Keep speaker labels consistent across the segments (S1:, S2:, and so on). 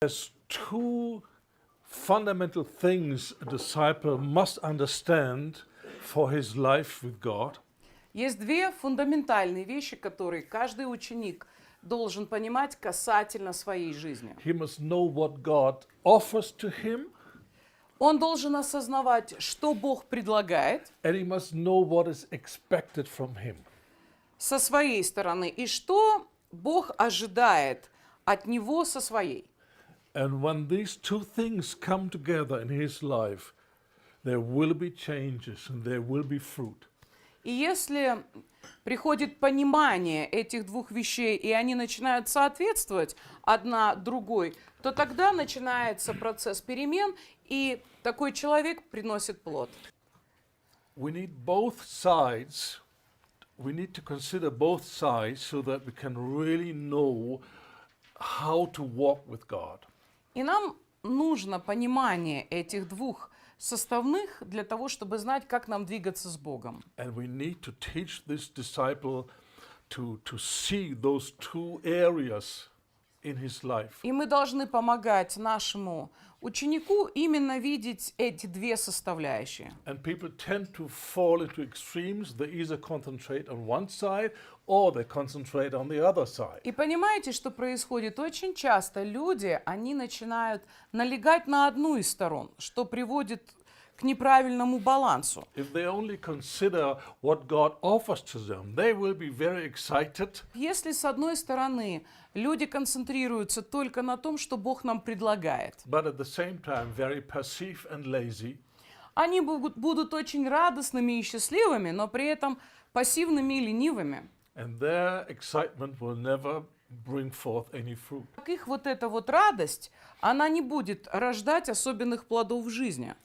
S1: There's two fundamental things a disciple must understand for his life with God.
S2: Есть две фундаментальные вещи, которые каждый ученик должен понимать касательно своей жизни.
S1: He must know what God offers to him,
S2: Он должен осознавать, что Бог предлагает
S1: and he must know what is expected from him.
S2: со своей стороны и что Бог ожидает от него со своей.
S1: And when these two things come together in his life, there will be changes and there will be fruit.
S2: И если приходит понимание этих двух вещей, и они начинают соответствовать одна другой, то тогда начинается процесс перемен, и такой человек приносит плод.
S1: We need both sides. We need to consider both sides so that we can really know how to walk with God.
S2: И нам нужно понимание этих двух составных для того, чтобы знать, как нам двигаться с Богом.
S1: And we need to teach this disciple to see those two areas in his life.
S2: И мы должны помогать нашему ученику именно видеть эти две составляющие.
S1: And people tend to fall into extremes. They either concentrate on one side or they concentrate on the other side.
S2: И понимаете, что происходит? Очень часто люди, они начинают налегать на одну из сторон, что приводит к неправильному балансу.
S1: If they only consider what God offers to them, they will be very excited.
S2: Если с одной стороны люди концентрируются только на том, что Бог нам предлагает,
S1: But at the same time, very passive and lazy.
S2: они будут очень радостными и счастливыми, но при этом пассивными и ленивыми.
S1: And their excitement will never bring forth any fruit.
S2: Их вот эта вот радость, она не будет рождать особенных плодов в жизни.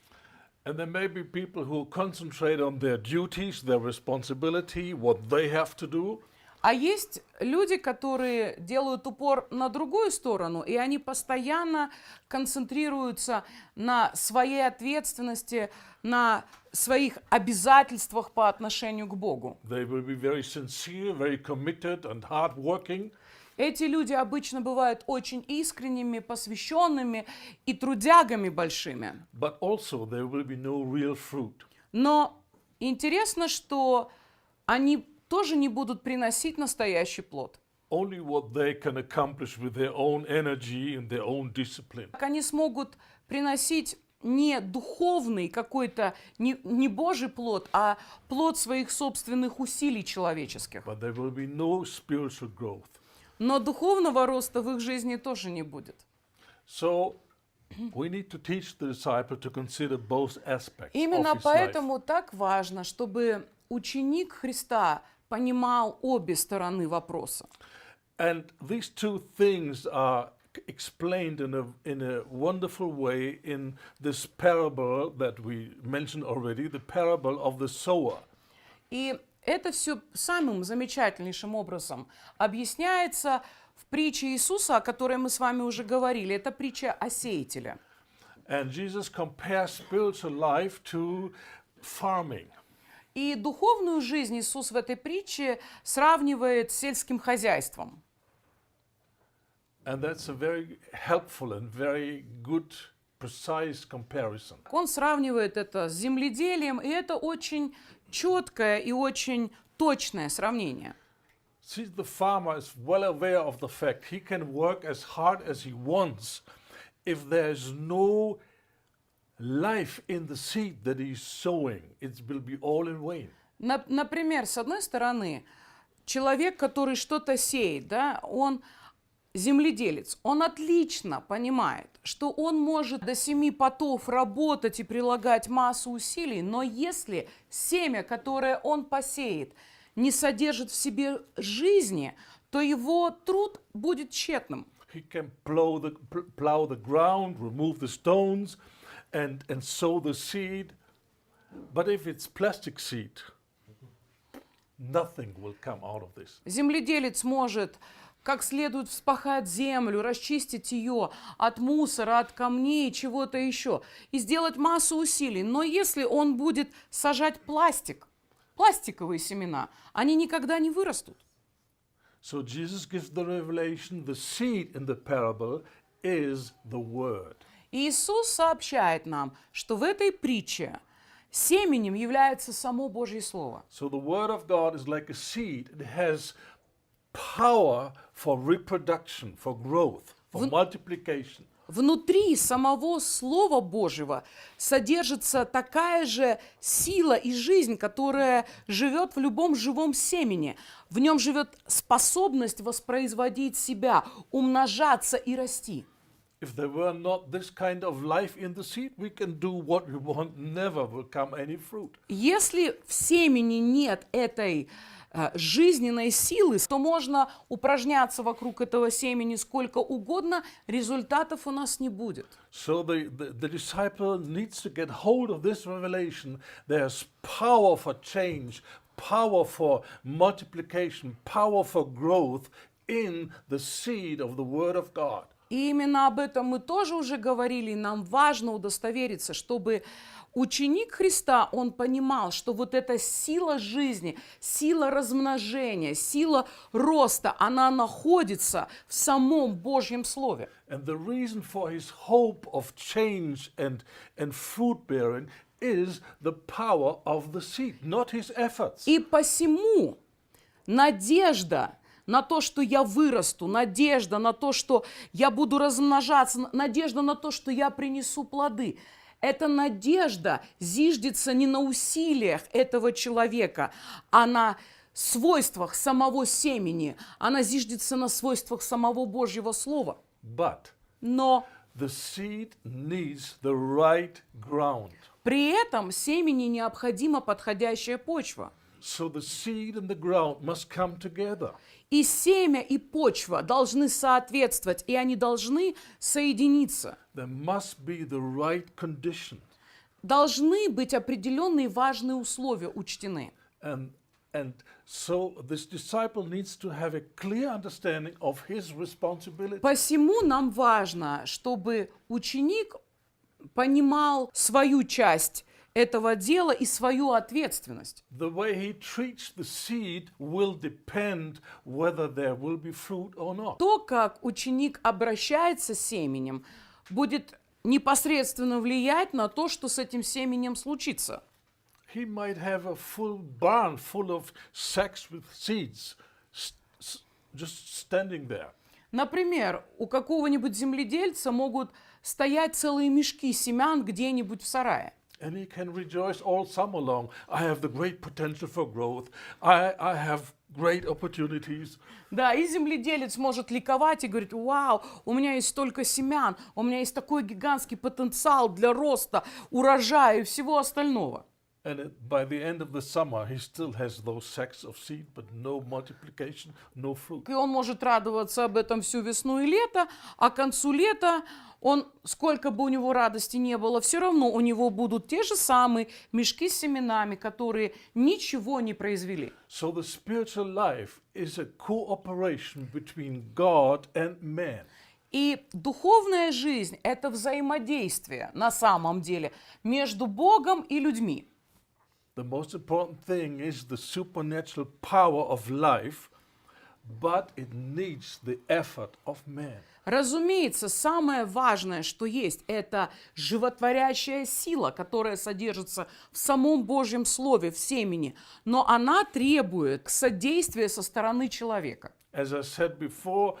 S1: And there may be people who concentrate on their duties, their responsibility, what they have to do.
S2: А есть люди, которые делают упор на другую сторону, и они постоянно концентрируются на своей ответственности, на своих обязательствах по отношению к Богу.
S1: They will be very sincere, very committed and hardworking.
S2: Эти люди обычно бывают очень искренними, посвященными и трудягами большими.
S1: But also there will be no real fruit.
S2: Но интересно, что они тоже не будут приносить настоящий плод.
S1: Only what they can accomplish with their own energy and their own discipline.
S2: Они смогут приносить не духовный какой-то, не Божий плод, а плод своих собственных усилий человеческих.
S1: But there will be no spiritual growth.
S2: Но духовного роста в их жизни тоже не будет.
S1: So we need to teach the disciple to consider both aspects
S2: Именно
S1: of his life.
S2: поэтому так важно, чтобы ученик Христа понимал обе стороны вопроса.
S1: And these two things are explained in a wonderful way in this parable that we mentioned already, the parable of the sower.
S2: И это все самым замечательнейшим образом объясняется в притче Иисуса, о которой мы с вами уже говорили. Это притча о сеятеле.
S1: And Jesus compares spiritual life to farming.
S2: И духовную жизнь Иисус в этой притче сравнивает с сельским хозяйством.
S1: And that's a very helpful and very good, precise comparison.
S2: Он сравнивает это с земледелием, и это очень четкое и очень точное сравнение.
S1: See, the farmer is well aware of the fact he can work as hard as he wants if there's no life in the seed that he's sowing. It will be all in vain.
S2: Например, с одной стороны, человек, который что-то сеет, да, он земледелец, он отлично понимает, что он может до 7 потов работать и прилагать массу усилий, но если семя, которое он посеет, не содержит в себе жизни, то его труд будет тщетным.
S1: He can plow the ground, remove the stones, and sow the seed. But if it's plastic seed, nothing will come out of this.
S2: Земледелец может как следует вспахать землю, расчистить ее от мусора, от камней, чего-то еще, и сделать массу усилий. Но если он будет сажать пластиковые семена, они никогда не вырастут.
S1: So Jesus gives the revelation, the seed in the parable is the Word.
S2: И Иисус сообщает нам, что в этой притче семенем является само Божье Слово.
S1: So the Word of God is like a seed. It has power for reproduction, for growth, for multiplication.
S2: Внутри самого Слова Божьего содержится такая же сила и жизнь, которая живет в любом живом семени. В нем живет способность воспроизводить себя, умножаться и расти.
S1: If there were not this kind of life in the seed, we can do what we want, never will come any fruit.
S2: Если в семени нет этой жизненной силы, то можно упражняться вокруг этого семени сколько угодно, результатов у нас не будет.
S1: So the disciple needs to get hold of this revelation. There's power for change, power for multiplication, power for growth in the seed of the Word of God.
S2: И именно об этом мы тоже уже говорили. Нам важно удостовериться, чтобы ученик Христа, он понимал, что вот эта сила жизни, сила размножения, сила роста, она находится в самом Божьем Слове.
S1: And the reason for his hope of change and fruit bearing is the power of the seed, not his efforts.
S2: И посему надежда на то, что я вырасту, надежда на то, что я буду размножаться, надежда на то, что я принесу плоды. Эта надежда зиждется не на усилиях этого человека, а на свойствах самого семени. Она зиждется на свойствах самого Божьего Слова.
S1: But
S2: Но
S1: the seed needs the right ground.
S2: при этом семени необходима подходящая почва.
S1: So the seed and the ground must come together.
S2: И семя, и почва должны соответствовать, и они должны соединиться.
S1: There must be the right conditions.
S2: Должны быть определенные важные условия учтены.
S1: And so this disciple needs to have a clear understanding of his responsibility.
S2: Посему нам важно, чтобы ученик понимал свою часть этого дела и свою ответственность.
S1: The way he treats the seed will depend whether there will be fruit or not.
S2: То, как ученик обращается с семенем, будет непосредственно влиять на то, что с этим семенем случится.
S1: He might have a full barn full of sacks with seeds just standing there.
S2: Например, у какого-нибудь земледельца могут стоять целые мешки семян где-нибудь в сарае.
S1: And he can rejoice all summer long. I have the great potential for growth. I have great opportunities.
S2: Да, и земледелец может ликовать и говорить: вау, у меня есть столько семян, у меня есть такой гигантский потенциал для роста, урожая и всего остального.
S1: And by the end of the summer, he still has those sacks of seed, but no multiplication, no fruit.
S2: И он может радоваться об этом всю весну и лето, а к концу лета он, сколько бы у него радости не было, все равно у него будут те же самые мешки с семенами, которые ничего не произвели.
S1: So the spiritual life is a cooperation between God and man.
S2: И духовная жизнь – это взаимодействие на самом деле между Богом и людьми.
S1: The most important thing is the supernatural power of life, but it needs the effort of man.
S2: Разумеется, самое важное, что есть, это животворящая сила, которая содержится в самом Божьем Слове, в семени, но она требует содействия со стороны человека.
S1: As I said before,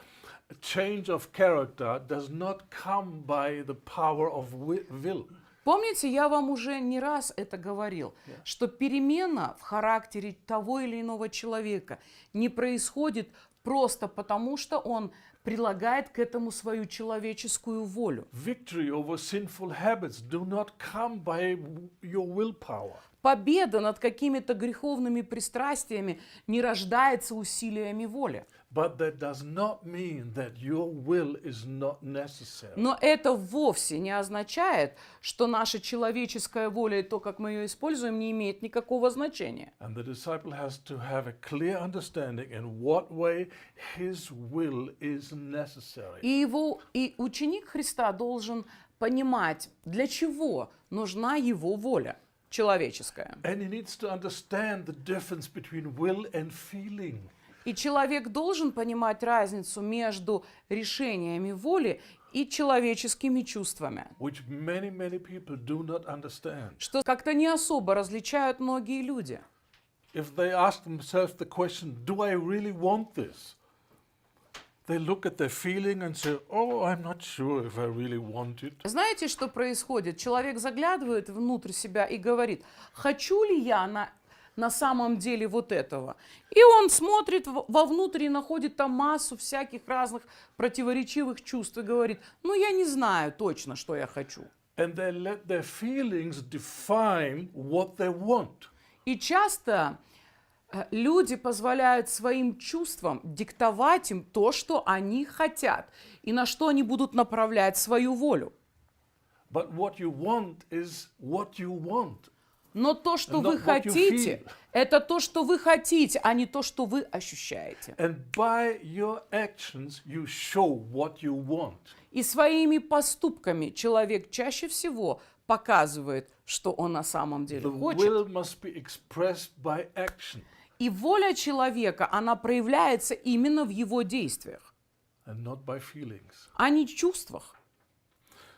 S1: a change of character does not come by the power of will.
S2: Помните, я вам уже не раз это говорил, что перемена в характере того или иного человека не происходит просто потому, что он прилагает к этому свою человеческую волю.
S1: Victory over sinful habits do not come by your willpower.
S2: Победа над какими-то греховными пристрастиями не рождается усилиями воли.
S1: But that does not mean that your will is not necessary.
S2: Но это вовсе не означает, что наша человеческая воля и то, как мы ее используем, не имеет никакого значения.
S1: And the disciple has to have a clear understanding in what way his will is necessary.
S2: И ученик Христа должен понимать, для чего нужна его воля человеческая.
S1: And he needs to understand the difference between will and feeling.
S2: И человек должен понимать разницу между решениями воли и человеческими чувствами,
S1: which many people do not understand.
S2: что как-то не особо различают многие люди.
S1: If they ask themselves the question, do I really want this? They look at their feeling and say, oh, I'm not sure if I really want it.
S2: Знаете, что происходит? Человек заглядывает внутрь себя и говорит, хочу ли я на самом деле вот этого? И он смотрит вовнутрь и находит там массу всяких разных противоречивых чувств и говорит, ну я не знаю точно, что я хочу.
S1: And they let their feelings define what they want.
S2: И часто люди позволяют своим чувствам диктовать им то, что они хотят, и на что они будут направлять свою волю.
S1: But what you want is what you want.
S2: Но то, что
S1: And
S2: вы
S1: not what you
S2: хотите,
S1: feel.
S2: это то, что вы хотите, а не то, что вы ощущаете.
S1: And by your actions, you show what you want.
S2: И своими поступками человек чаще всего показывает, что он на самом деле
S1: The
S2: хочет.
S1: will must be expressed by action
S2: И воля человека, она проявляется именно в его действиях,
S1: and not by feelings.
S2: а не в чувствах.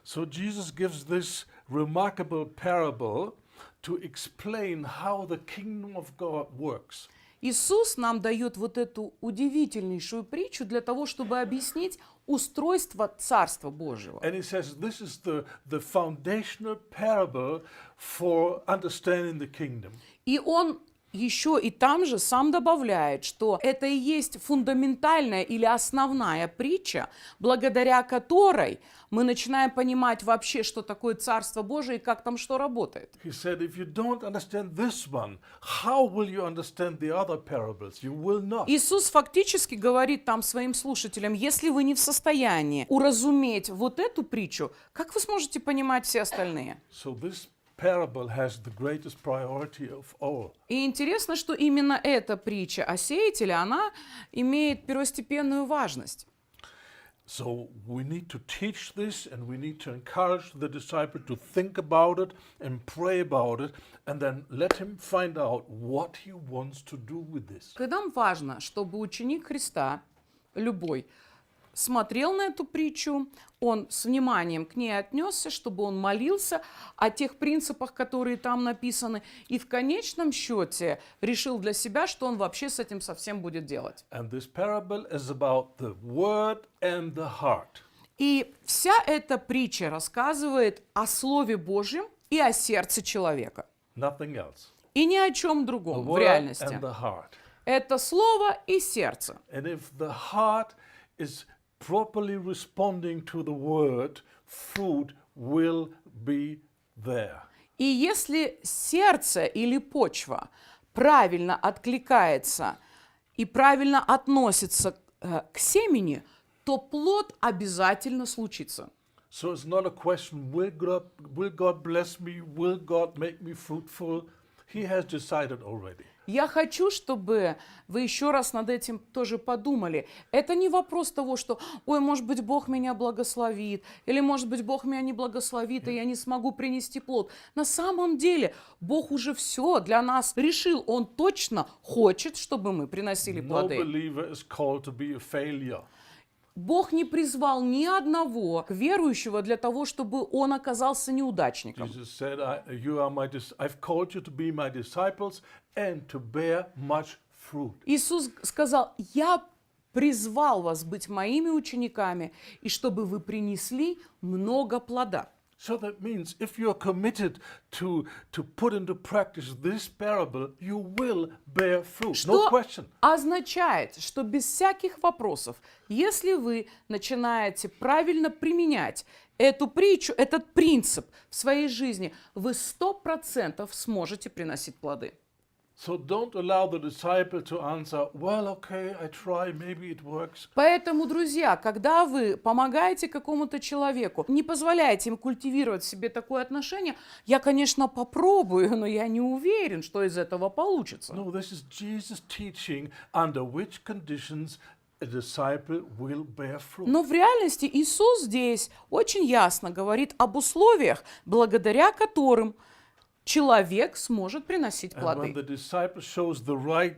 S1: So Jesus gives this remarkable parable to explain how the kingdom of God works.
S2: Иисус нам дает вот эту удивительнейшую притчу для того, чтобы объяснить устройство Царства Божьего.
S1: And he says this is the foundational parable for understanding the kingdom.
S2: И он еще и там же сам добавляет, что это и есть фундаментальная или основная притча, благодаря которой мы начинаем понимать вообще, что такое Царство Божие и как там что работает.
S1: He said, if you don't understand this one, how will you understand the other parables? You will not.
S2: Иисус фактически говорит там своим слушателям, если вы не в состоянии уразуметь вот эту притчу, как вы сможете понимать все остальные?
S1: So this parable has the greatest priority of all.
S2: И интересно, что именно эта притча о сеятеле, она имеет первостепенную важность.
S1: So we need to teach this and we need to encourage the disciple to think about it and pray about it and then let him find out what he wants to do with this.
S2: Когда важно, чтобы ученик Христа, любой, смотрел на эту притчу, он с вниманием к ней отнесся, чтобы он молился о тех принципах, которые там написаны, и в конечном счете решил для себя, что он вообще с этим совсем будет делать.
S1: And this parable is about the word and the heart.
S2: И вся эта притча рассказывает о Слове Божьем и о сердце человека.
S1: Nothing else.
S2: И ни о чем
S1: The
S2: другом в
S1: word
S2: реальности.
S1: and the heart.
S2: Это Слово и сердце.
S1: And if the heart is properly responding to the word, fruit will be there.
S2: И если сердце или почва правильно откликается и правильно относится к семени, то плод обязательно случится.
S1: So it's not a question, will God bless me? Will God make me fruitful? He has decided already.
S2: Я хочу, чтобы вы еще раз над этим тоже подумали. Это не вопрос того, что, ой, может быть, Бог меня благословит, или, может быть, Бог меня не благословит, и я не смогу принести плод. На самом деле, Бог уже все для нас решил. Он точно хочет, чтобы мы приносили
S1: No
S2: плоды.
S1: believer is called to be a failure.
S2: Бог не призвал ни одного верующего для того, чтобы он оказался неудачником.
S1: Jesus said, I've called you to be my disciples and to bear much fruit.
S2: Иисус сказал, я призвал вас быть моими учениками, и чтобы вы принесли много плода.
S1: So that means if you're committed to put into practice this parable, you will bear fruit. No
S2: Что
S1: question.
S2: означает, что без всяких вопросов, если вы начинаете правильно применять эту притчу, этот принцип в своей жизни, вы 100% сможете приносить плоды.
S1: So don't allow the disciple to answer, well, okay, I try, maybe it works.
S2: Поэтому, друзья, когда вы помогаете какому-то человеку, не позволяйте им культивировать в себе такое отношение, я, конечно, попробую, но я не уверен, что из этого получится.
S1: No, this is Jesus teaching under which conditions a disciple will bear fruit.
S2: Но в реальности Иисус здесь очень ясно говорит об условиях, благодаря которым человек сможет приносить
S1: And when
S2: плоды.
S1: the disciple shows the right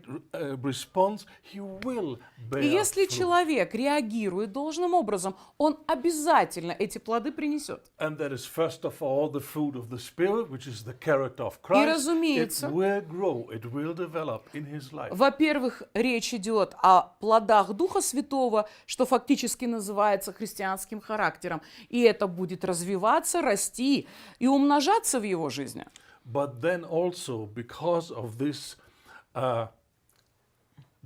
S1: response, he will bear
S2: И если
S1: fruit.
S2: человек реагирует должным образом, он обязательно эти плоды принесет.
S1: And that is first of all the fruit of the Spirit, which is the character of
S2: И
S1: Christ. It
S2: разумеется,
S1: will grow, it will develop in his life.
S2: во-первых, речь идет о плодах Духа Святого, что фактически называется христианским характером. И это будет развиваться, расти и умножаться в его жизни.
S1: But then also, because of this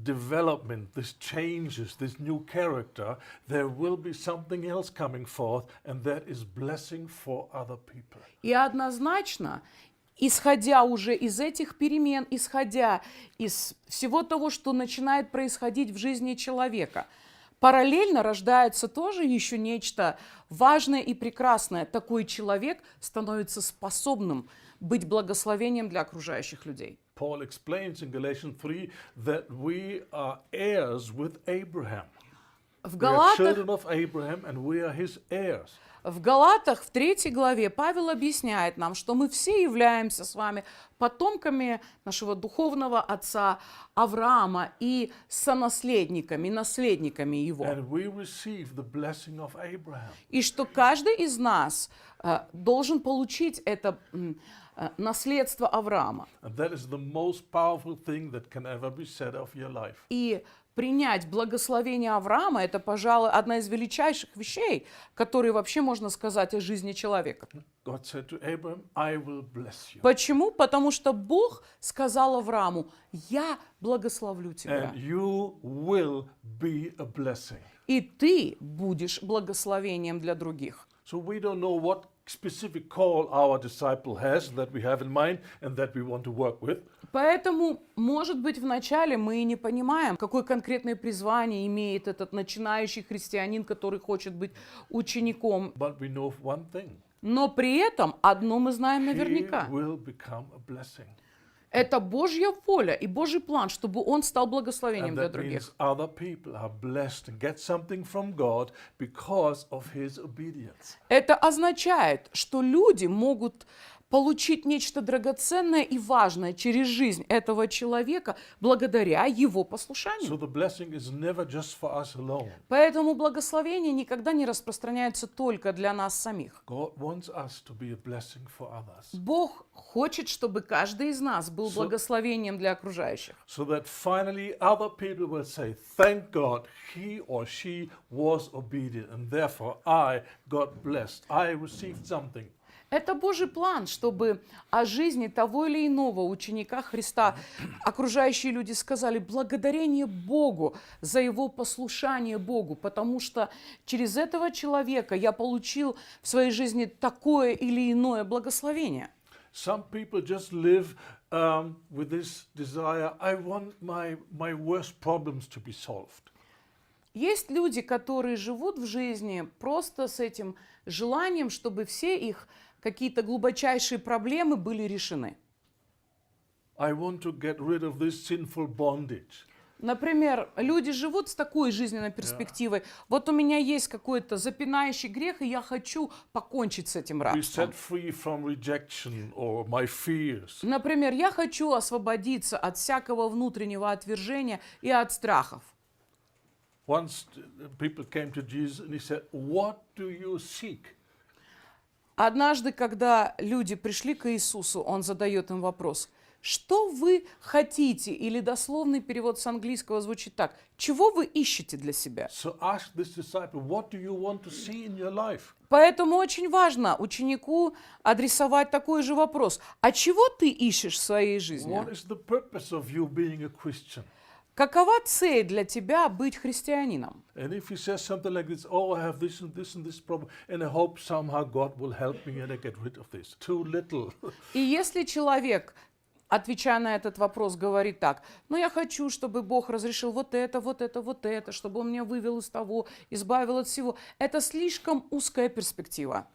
S1: development, this changes, this new character, there will be something else coming forth, and that is blessing for other people.
S2: И однозначно, исходя уже из этих перемен, исходя из всего того, что начинает происходить в жизни человека, параллельно рождается тоже еще нечто важное и прекрасное. Такой человек становится способным быть благословением для окружающих людей.
S1: Paul explains in Galatians 3 that we are heirs with Abraham.
S2: В
S1: We are
S2: Галатах,
S1: children of Abraham, and we are his heirs.
S2: в Галатах, в 3 главе, Павел объясняет нам, что мы все являемся с вами потомками нашего духовного отца Авраама и сонаследниками, наследниками его.
S1: And we receive the blessing of Abraham.
S2: И что каждый из нас должен получить это наследство Авраама.
S1: And that is the most powerful thing that can ever be said of your life.
S2: И принять благословение Авраама – это, пожалуй, одна из величайших вещей, которые вообще можно сказать о жизни человека.
S1: God said to Abraham, I will bless you.
S2: Почему? Потому что Бог сказал Аврааму: «Я благословлю тебя,
S1: And you will be a blessing.
S2: и ты будешь благословением для других».
S1: So we don't know what specific call our disciple has that we have in mind and that we want to work with.
S2: Поэтому, может быть, вначале мы и не понимаем, какое конкретное призвание имеет этот начинающий христианин, который хочет быть учеником.
S1: But we know one thing.
S2: Но при этом одно мы знаем
S1: He
S2: наверняка.
S1: will become a blessing.
S2: Это Божья воля и Божий план, чтобы он стал благословением
S1: And
S2: для
S1: that
S2: других.
S1: means other people are blessed and get something from God because of his obedience.
S2: Это означает, что люди могут получить нечто драгоценное и важное через жизнь этого человека благодаря его
S1: So
S2: послушанию.
S1: the blessing is never just for us alone.
S2: Поэтому благословение никогда не распространяется только для нас самих.
S1: God wants us to be a blessing for others.
S2: Бог хочет, чтобы каждый из нас был
S1: So-
S2: благословением для окружающих.
S1: So that finally other people will say, thank God he or she was obedient and therefore I got blessed. I received something.
S2: Это Божий план, чтобы о жизни того или иного ученика Христа окружающие люди сказали: благодарение Богу за его послушание Богу, потому что через этого человека я получил в своей жизни такое или иное благословение.
S1: Some people just live with this desire, I want my worst problems to be solved.
S2: Есть люди, которые живут в жизни просто с этим желанием, чтобы все их какие-то глубочайшие проблемы были решены.
S1: I want to get rid of this sinful bondage.
S2: Например, люди живут с такой жизненной перспективой. Вот у меня есть какой-то запинающий грех, и я хочу покончить с этим
S1: Be
S2: рабством.
S1: set free from rejection or my fears.
S2: Например, я хочу освободиться от всякого внутреннего отвержения и от страхов.
S1: Once people came to Jesus and he said, what do you seek?
S2: Однажды, когда люди пришли к Иисусу, он задает им вопрос: что вы хотите? Или дословный перевод с английского звучит так: чего вы ищете для себя?
S1: So ask this disciple, what do you want to see in your life?
S2: Поэтому очень важно ученику адресовать такой же вопрос: а чего ты ищешь в своей жизни?
S1: What is the purpose of you being a Christian?
S2: Какова цель для тебя быть христианином?
S1: And if he says something like this, oh, I have this and this and this problem, and I hope somehow God will help me and I get rid of this. Too little.
S2: И если человек, отвечая на этот вопрос, говорит так: ну я хочу, чтобы Бог разрешил вот это, вот это, вот это, чтобы Он меня вывел из того, избавил от всего. Это слишком узкая перспектива.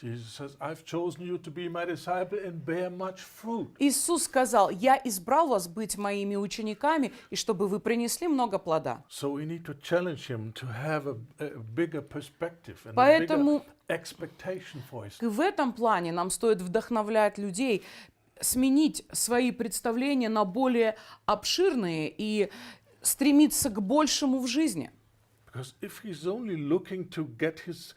S1: Jesus says, I've chosen you to be my disciple and bear much fruit.
S2: Иисус сказал: «Я избрал вас быть моими учениками, и чтобы вы принесли много плода».
S1: So we need to challenge him to have a bigger perspective and a
S2: Поэтому
S1: bigger expectation for his.
S2: в этом плане нам стоит вдохновлять людей, сменить свои представления на более обширные и стремиться к большему в жизни.
S1: Because if he's only looking to get his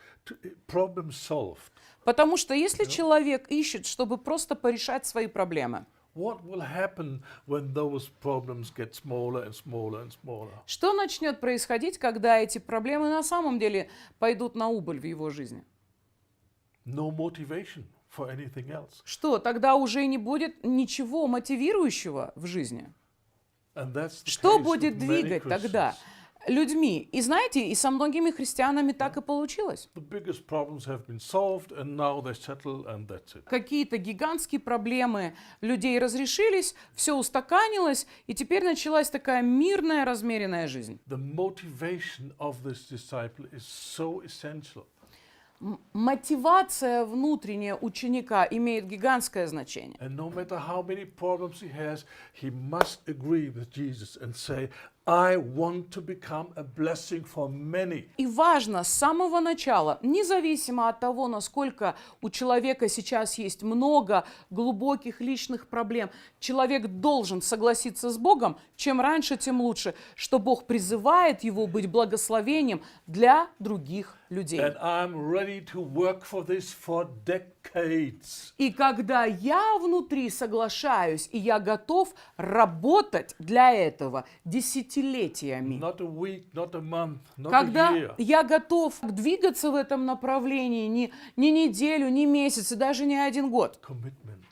S1: problem solved,
S2: Потому что если человек ищет, чтобы просто порешать свои проблемы,
S1: what will happen when those problems get smaller and smaller and smaller?
S2: что начнет происходить, когда эти проблемы на самом деле пойдут на убыль в его жизни?
S1: No motivation for anything else.
S2: Что, тогда уже не будет ничего мотивирующего в жизни?
S1: And that's the
S2: Что
S1: case
S2: будет
S1: with many
S2: двигать тогда
S1: Christians.
S2: людьми? И знаете, и со многими христианами так и получилось.
S1: The biggest problems have been solved and now they settle and that's it.
S2: Какие-то гигантские проблемы людей разрешились, все устаканилось, и теперь началась такая мирная, размеренная жизнь.
S1: The motivation of this disciple is so essential.
S2: Мотивация внутренняя ученика имеет гигантское значение.
S1: And no matter how many problems he has, he must agree with Jesus and say, I want to become a blessing for many.
S2: И важно с самого начала, независимо от того, насколько у человека сейчас есть много глубоких личных проблем, человек должен согласиться с Богом, чем раньше, тем лучше, что Бог призывает его быть благословением для других людей.
S1: And I'm ready to work for this for decades.
S2: И когда я внутри соглашаюсь, и я готов работать для этого десятилетиями,
S1: Not a week, not a month, not a
S2: когда
S1: year.
S2: я готов двигаться в этом направлении ни неделю, ни месяц, и даже не один год.
S1: Commitment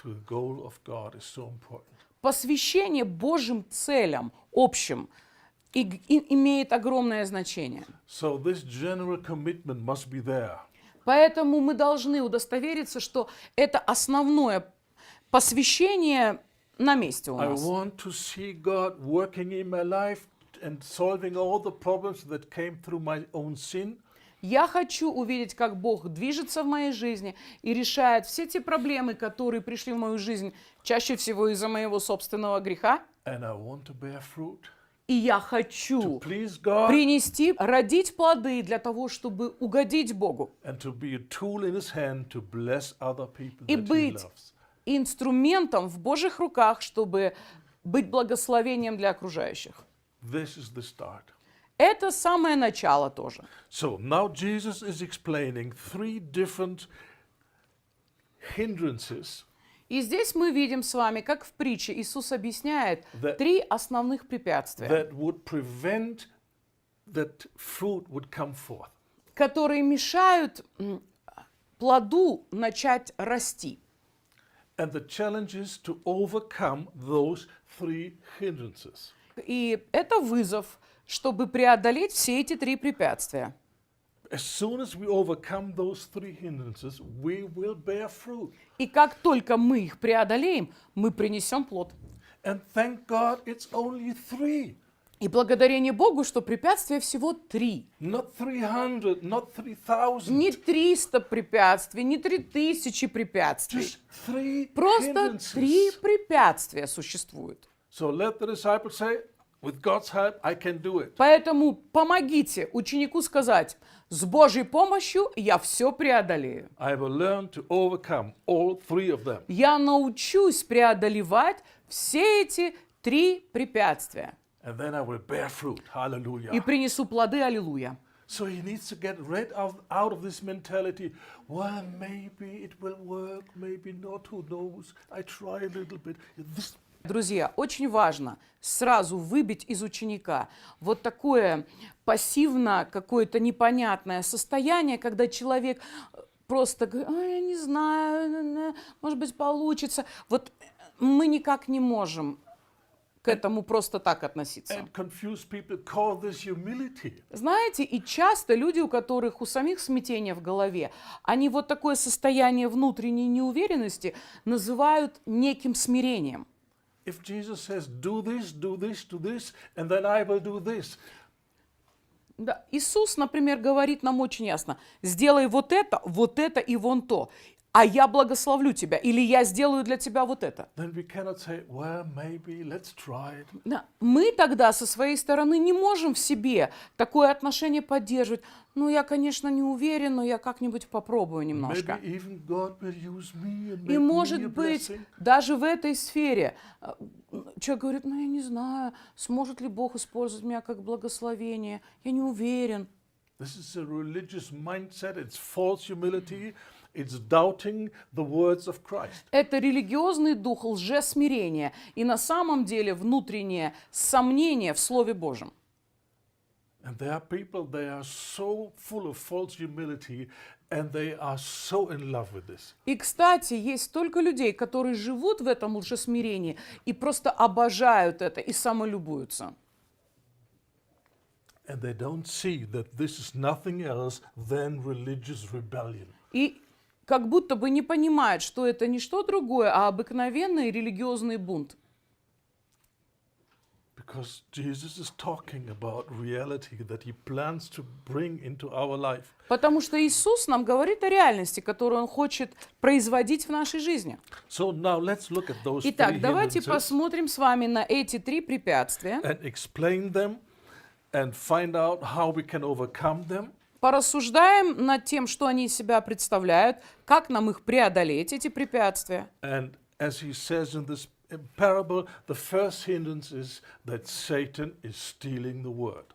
S1: to the goal of God is so important.
S2: Посвящение Божьим целям общим имеет огромное значение.
S1: So this general commitment must be there.
S2: Поэтому мы должны удостовериться, что это основное посвящение на месте у
S1: I
S2: нас.
S1: want to see God working in my life and solving all the problems that came through my own sin.
S2: Я хочу увидеть, как Бог движется в моей жизни и решает все те проблемы, которые пришли в мою жизнь чаще всего из-за моего собственного греха.
S1: And I want to bear fruit
S2: И я
S1: to
S2: хочу
S1: please God
S2: принести, родить плоды для того, чтобы угодить Богу
S1: and to be a tool in His hand to bless other people
S2: и
S1: that He
S2: быть
S1: loves.
S2: инструментом в Божьих руках, чтобы быть благословением для окружающих.
S1: This is the start.
S2: Это самое начало тоже.
S1: So now Jesus is explaining three different hindrances
S2: И здесь мы видим с вами, как в притче Иисус объясняет
S1: That-
S2: три основных препятствия,
S1: that would prevent that fruit would come forth.
S2: которые мешают плоду начать расти.
S1: And the challenge is to overcome those three hindrances.
S2: И это вызов, чтобы преодолеть все эти три препятствия.
S1: As soon as we overcome those three hindrances, we will bear fruit.
S2: И как только мы их преодолеем, мы принесем плод.
S1: And thank God it's only three,
S2: И благодарение Богу, что препятствия всего три.
S1: not 300, not 3,000.
S2: Не 300 препятствий, не 3000 препятствий.
S1: Just three
S2: Просто три
S1: hindrances.
S2: препятствия существуют.
S1: So let the disciple say, with God's help, I can do it.
S2: Поэтому помогите ученику сказать: с Божьей помощью я все преодолею.
S1: I will learn to overcome all three of them.
S2: Я научусь преодолевать все эти три препятствия
S1: And then I will bear fruit. Hallelujah.
S2: и принесу плоды, аллилуйя.
S1: So he needs to get rid of out of this mentality. Well, maybe it will work, maybe not. Who knows? I try a little bit. This,
S2: Друзья, очень важно сразу выбить из ученика вот такое пассивно какое-то непонятное состояние, когда человек просто говорит: «Ой, я не знаю, может быть, получится». Вот мы никак не можем к этому просто так относиться.
S1: and confused people call this humility.
S2: Знаете, и часто люди, у которых у самих смятение в голове, они вот такое состояние внутренней неуверенности называют неким смирением.
S1: If Jesus says, do this, do this, do this, and then I will do this.
S2: Да, Иисус, например, говорит нам очень ясно: сделай вот это и вон то, а я благословлю тебя, или я сделаю для тебя вот это.
S1: then we cannot say, well, maybe, let's try it.
S2: Да. Мы тогда со своей стороны не можем в себе такое отношение поддерживать. Ну, я, конечно, не уверен, но я как-нибудь попробую немножко.
S1: Maybe even God will use me and
S2: И
S1: make me a
S2: может быть,
S1: blessing.
S2: даже в этой сфере человек говорит: ну, я не знаю, сможет ли Бог использовать меня как благословение, я не уверен.
S1: This is a religious mindset. It's false humility. It's doubting the words of Christ.
S2: Это религиозный дух лжесмирения и на самом деле внутреннее сомнение в Слове Божьем.
S1: And there are people, they are so full of false humility and they are so in love with this.
S2: И, кстати, есть столько людей, которые живут в этом лжесмирении и просто обожают это и самолюбуются.
S1: And they don't see that this is nothing else than religious rebellion.
S2: И как будто бы не понимают, что это не что другое, а обыкновенный религиозный бунт.
S1: Because Jesus is talking about reality that he plans to bring into our life.
S2: Потому что Иисус нам говорит о реальности, которую Он хочет производить в нашей жизни.
S1: So now let's look at those three
S2: Итак, давайте
S1: hindrances
S2: посмотрим с вами на эти три препятствия,
S1: and explain them and find out how we can overcome them.
S2: порассуждаем над тем, что они из себя представляют, как нам их преодолеть, эти препятствия.
S1: And as he says in this parable, the first hindrance is that Satan is stealing the word.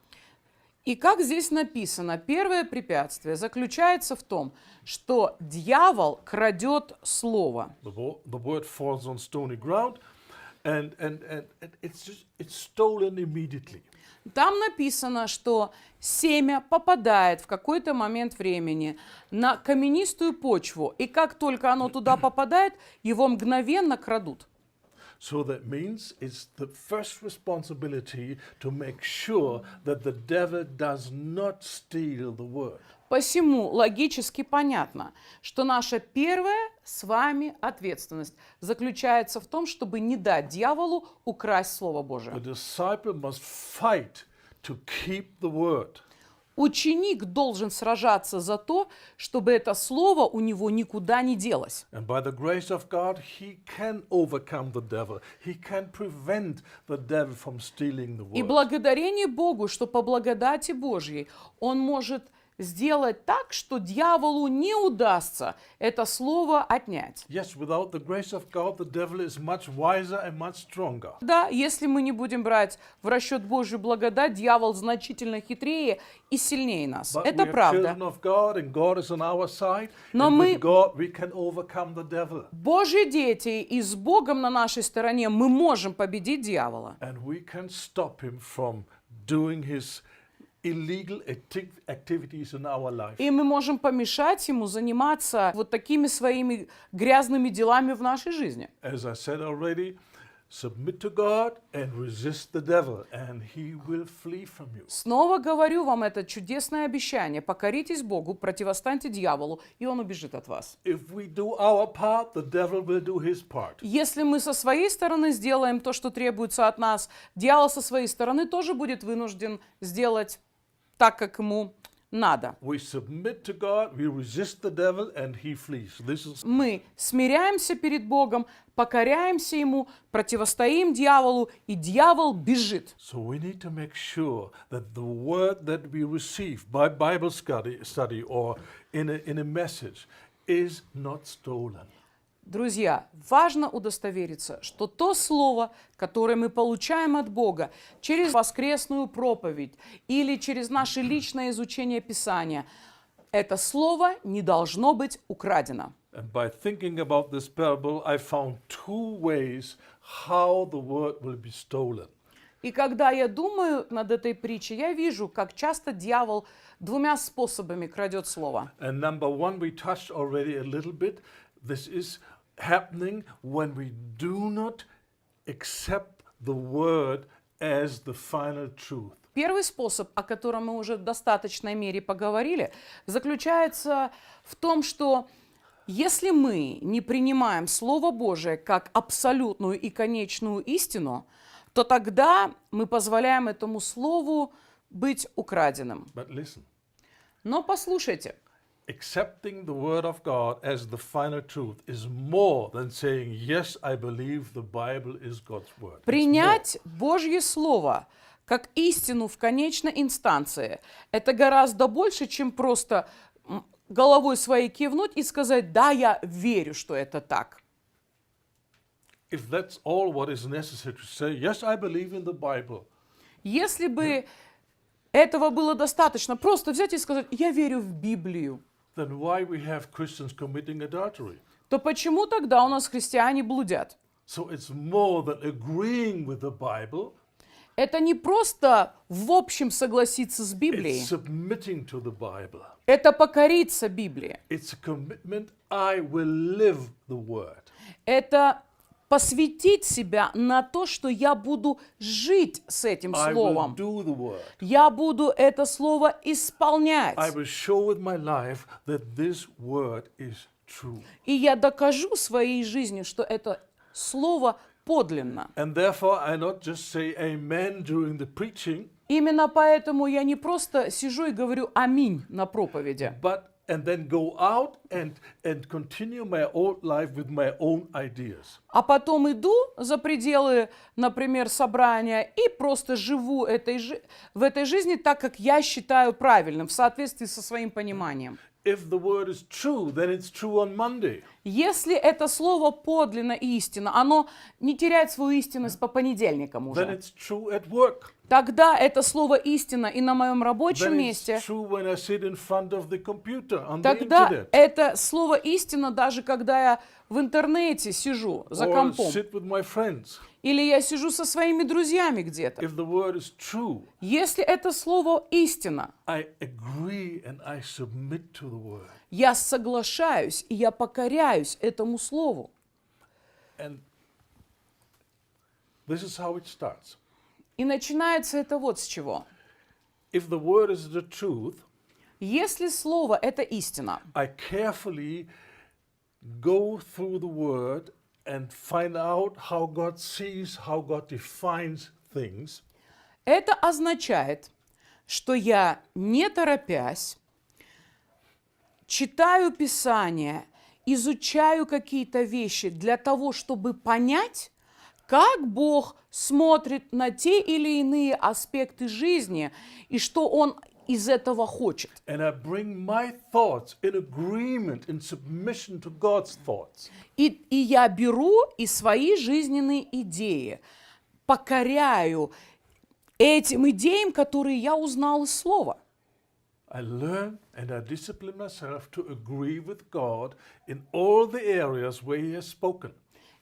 S2: И как здесь написано, первое препятствие заключается в том, что дьявол крадет слово.
S1: The word falls on stony ground and it's stolen immediately.
S2: Там написано, что семя попадает в какой-то момент времени на каменистую почву, и как только оно туда попадает, его мгновенно крадут.
S1: So that means it's the first responsibility to make sure that the devil does not steal the word.
S2: Посему логически понятно, что наша первая с вами ответственность заключается в том, чтобы не дать дьяволу украсть Слово Божие.
S1: The disciple must fight to keep the word.
S2: Ученик должен сражаться за то, чтобы это слово у него никуда не делось.
S1: And by the grace of God, he can overcome the devil. He can prevent the devil from stealing the
S2: И
S1: word.
S2: благодарение Богу, что по благодати Божьей он может сделать так, что дьяволу не удастся это слово отнять.
S1: Yes, without the grace of God, the devil is much wiser and much stronger.
S2: Да, если мы не будем брать в расчет Божью благодать, дьявол значительно хитрее и сильнее нас.
S1: But
S2: Это
S1: we are
S2: правда.
S1: children of God, and God is on our side.
S2: Но
S1: And
S2: мы-
S1: with God, we can overcome the devil.
S2: Божьи дети, и с Богом на нашей стороне мы можем победить дьявола.
S1: And we can stop him from doing his illegal activities in our life.
S2: И мы можем помешать ему заниматься вот такими своими грязными делами в нашей жизни.
S1: As I said already, submit to God and resist the devil, and he will flee from you.
S2: Снова говорю вам это чудесное обещание. Покоритесь Богу, противостаньте дьяволу, и он убежит от вас.
S1: If we do our part, the devil will do his part.
S2: Если мы со своей стороны сделаем то, что требуется от нас, дьявол со своей стороны тоже будет вынужден сделать так, как ему надо.
S1: We submit to God, we resist the devil, and he flees. This is
S2: Мы смиряемся перед Богом, покоряемся Ему, противостоим дьяволу, и дьявол бежит.
S1: so we need to make sure that the word that we receive by Bible study or in a message is not stolen.
S2: Друзья, важно удостовериться, что то слово, которое мы получаем от Бога через воскресную проповедь или через наше личное изучение Писания, это слово не должно быть украдено.
S1: And by thinking about this parable, I found two ways how the word will be stolen.
S2: И когда я думаю над этой притчей, я вижу, как часто дьявол двумя способами крадет слово.
S1: And number one, we touched already a little bit. This is happening when we do not accept the word as the final truth.
S2: Первый способ, о котором мы уже в достаточной мере поговорили, заключается в том, что если мы не принимаем Слово Божие как абсолютную и конечную истину, то тогда мы позволяем этому Слову быть украденным.
S1: But listen,
S2: Но послушайте,
S1: accepting the Word of God as the final truth is more than saying, yes, I believe the Bible is God's Word. It's more.
S2: принять Божье Слово как истину в конечной инстанции, это гораздо больше, чем просто головой своей кивнуть и сказать, да, я верю, что это так.
S1: If that's all what is necessary to say, yes, I believe in the Bible,
S2: Если бы этого было достаточно, просто взять и сказать, я верю в Библию,
S1: then why we have Christians committing adultery?
S2: то почему тогда у нас христиане блудят?
S1: So it's more than agreeing with the Bible,
S2: Это не просто в общем согласиться с
S1: it's
S2: Библией,
S1: submitting to the Bible.
S2: это покориться Библии,
S1: It's a commitment, I will live the Word.
S2: это посвятить себя на то, что я буду жить с этим
S1: I will
S2: словом.
S1: do the Word.
S2: Я буду это слово исполнять.
S1: I will show with my life that this Word is true.
S2: И я докажу своей жизнью, что это слово подлинно.
S1: And therefore, I not just say amen during the preaching,
S2: Именно поэтому я не просто сижу и говорю «Аминь» на проповеди,
S1: and then go out and continue my old life with my own ideas.
S2: а потом иду за пределы, например, собрания и просто живу в этой жизни так, как я считаю правильным, в соответствии со своим пониманием.
S1: If the Word is true, then it's true on Monday.
S2: Если это слово подлинно и истинно, оно не теряет свою истинность по понедельникам
S1: Then
S2: уже.
S1: it's true at work.
S2: Тогда это слово истинно и на моем рабочем
S1: Then
S2: месте.
S1: it's true when I sit in front of the computer on the
S2: Тогда
S1: internet.
S2: это слово истинно даже когда я в интернете сижу за
S1: Or
S2: компом.
S1: sit with my friends.
S2: Или я сижу со своими друзьями где-то.
S1: If the Word is true,
S2: Если это слово истина,
S1: I agree and I submit to the Word.
S2: я соглашаюсь и я покоряюсь этому слову.
S1: And this is how it starts.
S2: И начинается это вот с чего.
S1: If the Word is the truth,
S2: Если слово – это истина,
S1: I carefully go through the Word and find out how God sees, how God defines things.
S2: это означает, что я, не торопясь, читаю Писание, изучаю какие-то вещи для того, чтобы понять, как Бог смотрит на те или иные аспекты жизни и что Он из этого хочет.
S1: And I bring my thoughts in agreement, in submission to God's thoughts.
S2: И я беру и свои жизненные идеи, покоряю этим идеям, которые я узнал из Слова.
S1: I learn and I discipline myself to agree with God in all the areas where He has spoken.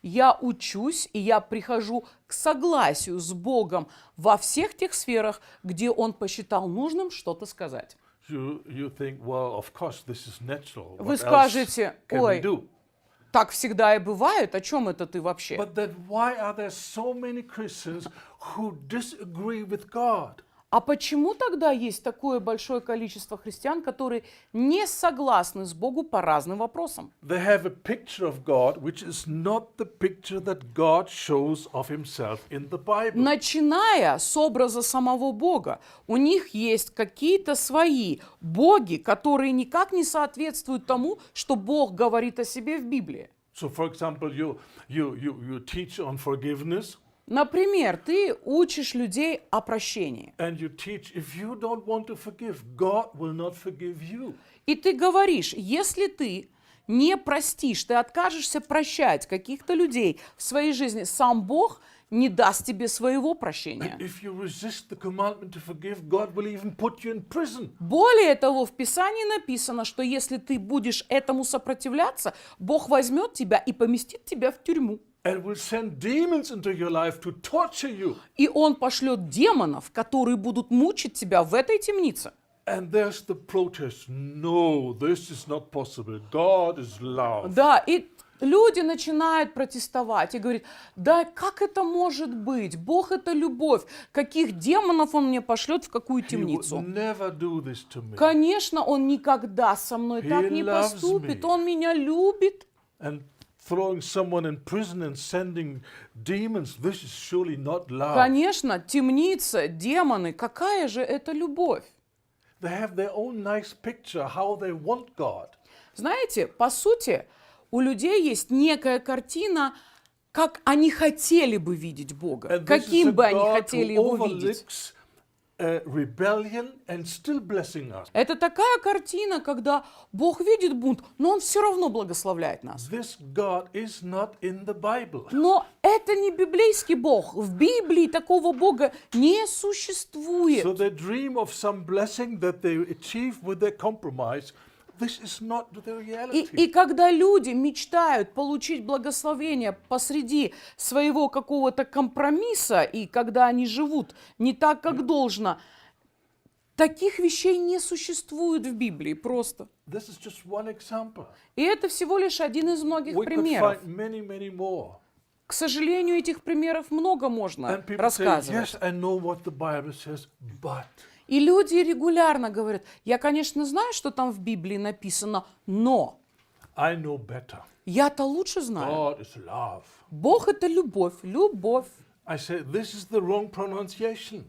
S2: Я учусь, и я прихожу к согласию с Богом во всех тех сферах, где Он посчитал нужным что-то сказать.
S1: You think, well, of course, this is natural.
S2: Вы
S1: What else
S2: скажете,
S1: can we
S2: ой,
S1: do?
S2: так всегда и бывает, о чем это ты вообще?
S1: But then why are there so many Christians who disagree with God?
S2: А почему тогда есть такое большое количество христиан, которые не согласны с Богом по разным вопросам?
S1: They have a picture of God which is not the picture that God shows of Himself in the Bible.
S2: Начиная с образа самого Бога, у них есть какие-то свои боги, которые никак не соответствуют тому, что Бог говорит о себе в Библии.
S1: So, for example, you teach on forgiveness,
S2: Например, ты учишь людей о прощении.
S1: and you teach if you don't want to forgive, God will not forgive you.
S2: И ты говоришь, если ты не простишь, ты откажешься прощать каких-то людей в своей жизни, сам Бог не даст тебе своего прощения.
S1: If you resist the commandment to forgive, God will even put you in prison.
S2: Более того, в Писании написано, что если ты будешь этому сопротивляться, Бог возьмет тебя и поместит тебя в тюрьму.
S1: And will send demons into your life to torture you.
S2: И Он пошлет демонов, которые будут мучить тебя в этой темнице.
S1: And there's the protest. No, this is not possible. God is love.
S2: Да, и люди начинают протестовать и говорить, да как это может быть? Бог это любовь. Каких демонов Он мне пошлет в какую
S1: He would
S2: темницу?
S1: never do this to me.
S2: Конечно, Он никогда со мной так
S1: He
S2: не
S1: loves
S2: поступит.
S1: me.
S2: Он меня любит.
S1: And throwing someone in prison and sending demons. This is surely not love.
S2: Конечно, темница, демоны, какая же это любовь?
S1: They have their own nice picture how they want God.
S2: Знаете, по сути, у людей есть некая картина, как они хотели бы видеть Бога,
S1: And this is a
S2: каким бы они
S1: God
S2: хотели
S1: who
S2: его видеть.
S1: overlooks rebellion and still blessing us.
S2: Это такая картина, когда Бог видит бунт, но Он все равно благословляет нас.
S1: This God is not in the Bible.
S2: Но это не библейский Бог. В Библии такого Бога не существует.
S1: So they dream of some blessing that they achieve with their compromise. This is not the reality.
S2: И когда люди мечтают получить благословение посреди своего какого-то компромисса, и когда они живут не так, как должно, таких вещей не существует в Библии просто.
S1: This is just one example.
S2: И это всего лишь один из многих
S1: We could
S2: примеров.
S1: find many more.
S2: К сожалению, этих примеров много можно
S1: And people say,
S2: рассказывать.
S1: yes, I know what the Bible says, but...
S2: И люди регулярно говорят, я, конечно, знаю, что там в Библии написано, но
S1: I know better.
S2: я-то лучше знаю.
S1: God is love.
S2: Бог — это любовь, любовь.
S1: I say, this is the wrong pronunciation.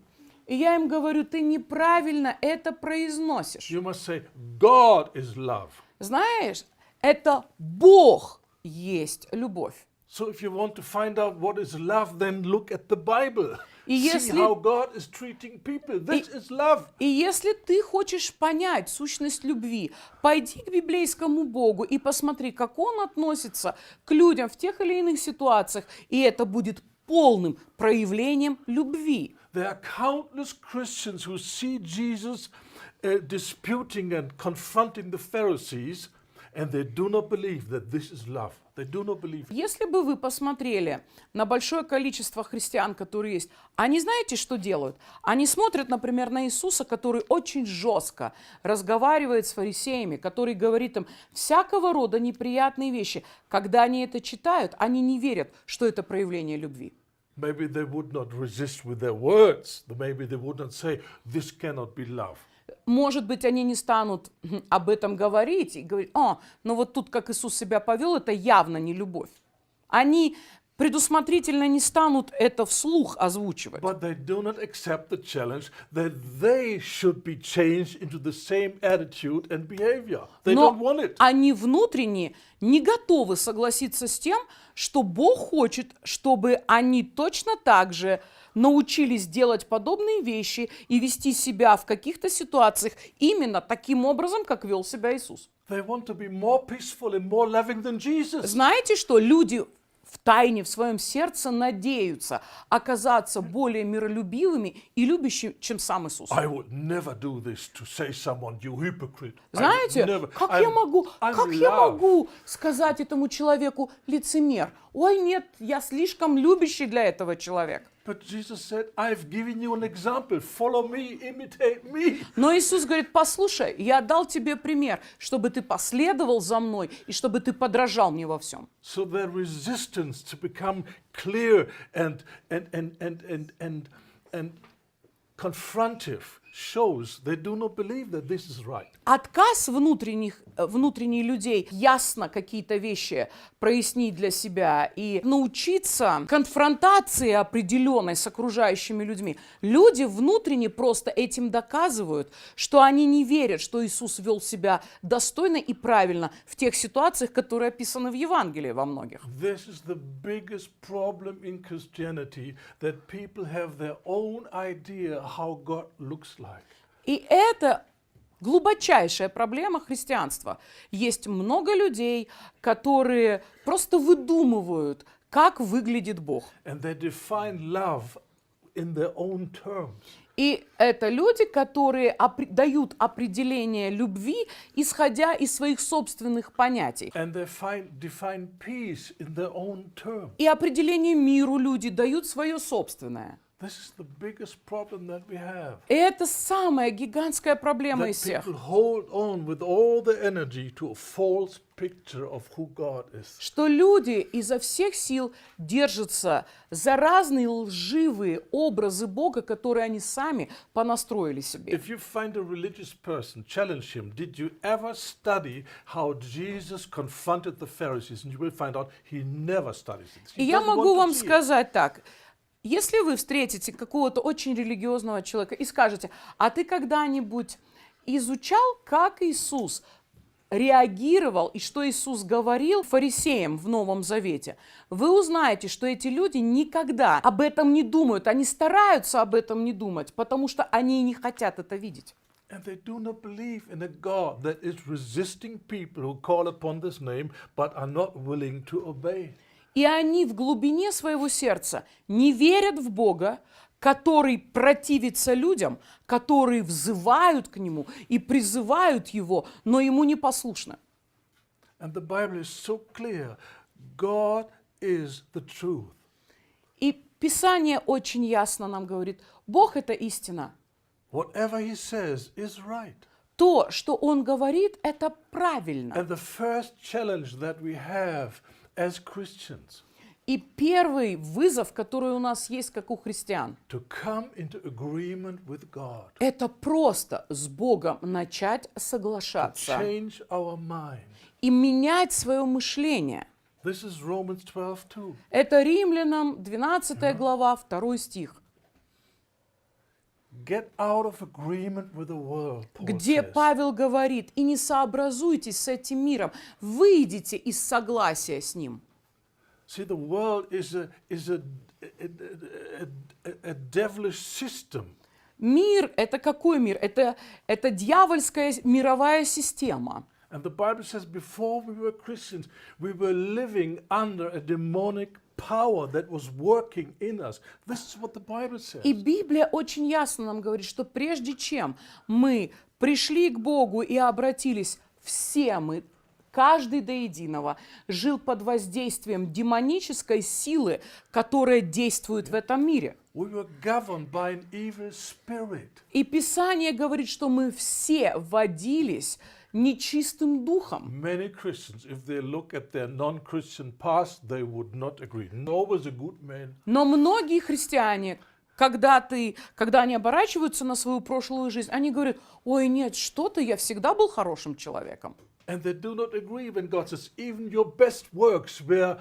S2: И я им говорю, ты неправильно это произносишь.
S1: You must say, God is love.
S2: Знаешь, это Бог есть любовь.
S1: So if you want to find out what is love, then look at the Bible.
S2: И
S1: See
S2: если-
S1: how God is treating people. This is love.
S2: И если ты хочешь понять сущность любви, пойди к библейскому Богу и посмотри, как Он относится к людям в тех или иных ситуациях, и это будет полным проявлением любви.
S1: There are countless Christians who see Jesus disputing and confronting the Pharisees, and they do not believe that this is love. They do not believe.
S2: Если бы вы посмотрели на большое количество христиан, которые есть, они знаете, что делают? Они смотрят, например, на Иисуса, который очень жестко разговаривает с фарисеями, который говорит им всякого рода неприятные вещи. Когда они это читают, они не верят, что это проявление любви.
S1: Maybe they would not resist with their words. Maybe they would not say, this cannot be love.
S2: Может быть, они не станут об этом говорить и говорить, ну вот тут, как Иисус себя повел, это явно не любовь. Они предусмотрительно не станут это вслух озвучивать.
S1: But they do not accept the challenge that they should be changed into the same attitude and behavior. They don't want
S2: Но
S1: it.
S2: они внутренне не готовы согласиться с тем, что Бог хочет, чтобы они точно так же научились делать подобные вещи и вести себя в каких-то ситуациях именно таким образом, как вел себя Иисус.
S1: They want to be more peaceful and more loving than Jesus.
S2: Знаете, что люди в тайне, в своем сердце надеются оказаться более миролюбивыми и любящими, чем сам Иисус?
S1: I would never do this to say someone, you hypocrite. I would
S2: Знаете,
S1: never.
S2: как
S1: I'm-
S2: я
S1: I'm love.
S2: могу сказать этому человеку лицемер? Ой, нет, я слишком любящий для этого человека.
S1: But Jesus said, I've given you an example. Follow me, imitate me.
S2: Но Иисус говорит, послушай, я дал тебе пример, чтобы ты последовал за мной и чтобы ты подражал мне во всем.
S1: So their resistance to become clear and confrontive shows they do not believe that this is right.
S2: Отказ внутренних людей ясно какие-то вещи прояснить для себя и научиться конфронтации определенной с окружающими людьми. Люди внутренне просто этим доказывают, что они не верят, что Иисус вел себя достойно и правильно в тех ситуациях, которые описаны в Евангелии во многих.
S1: This is the biggest problem in Christianity, that people have their own idea how God looks like.
S2: И это глубочайшая проблема христианства. Есть много людей, которые просто выдумывают, как выглядит Бог.
S1: And they define love in their own terms.
S2: И это люди, которые дают определение любви, исходя из своих собственных понятий.
S1: And they define peace in their own terms.
S2: И определение миру люди дают свое собственное.
S1: This is the biggest problem that we have.
S2: И это самая гигантская проблема
S1: That
S2: из всех.
S1: people hold on with all the energy to a false picture of who God is.
S2: Что люди изо всех сил держатся за разные лживые образы Бога, которые они сами понастроили себе.
S1: If you find a religious person, challenge him. Did you ever study how Jesus confronted the Pharisees? And you will find out he never studies it.
S2: И
S1: He
S2: я
S1: doesn't
S2: могу
S1: want to
S2: вам
S1: see it.
S2: сказать так. Если вы встретите какого-то очень религиозного человека и скажете, а ты когда-нибудь изучал, как Иисус реагировал и что Иисус говорил фарисеям в Новом Завете, вы узнаете, что эти люди никогда об этом не думают, они стараются об этом не думать, потому что они не хотят это видеть.
S1: And they do not believe in a God that is resisting people who call upon this name but are not willing to obey.
S2: И они в глубине своего сердца не верят в Бога, который противится людям, которые взывают к Нему и призывают Его, но Ему не послушны.
S1: And the Bible is so clear. God is the truth.
S2: И Писание очень ясно нам говорит, Бог – это истина.
S1: Whatever he says is right.
S2: То, что Он говорит, это правильно.
S1: And the first challenge that we have as Christians
S2: И первый вызов, который у нас есть, как у христиан,
S1: to come into agreement with God,
S2: это просто с Богом начать
S1: to
S2: соглашаться
S1: change our mind.
S2: и менять свое мышление.
S1: This is Romans 12:2.
S2: Это Римлянам 12 глава, 2 стих,
S1: Get out of agreement with the world, Paul
S2: где
S1: says.
S2: Павел говорит, и не сообразуйтесь с этим миром, выйдите из согласия с ним.
S1: See, the world is a devilish system.
S2: Мир – это какой мир? Это дьявольская мировая система.
S1: And the Bible says before we were Christians, we were living under a demonic power that was working in us. This is what the Bible says.
S2: И Библия очень ясно нам говорит, что прежде чем мы пришли к Богу и обратились, все мы, каждый до единого, жил под воздействием демонической силы, которая действует в этом мире.
S1: We were governed by an evil spirit.
S2: И Писание говорит, что мы все водились нечистым духом.
S1: Many Christians, if they look at their non-Christian past, they would not agree. Noah was a good man.
S2: Но многие христиане, когда они оборачиваются на свою прошлую жизнь, они говорят, ой, нет, что-то, я всегда был хорошим человеком.
S1: And they do not agree when God says, even your best works were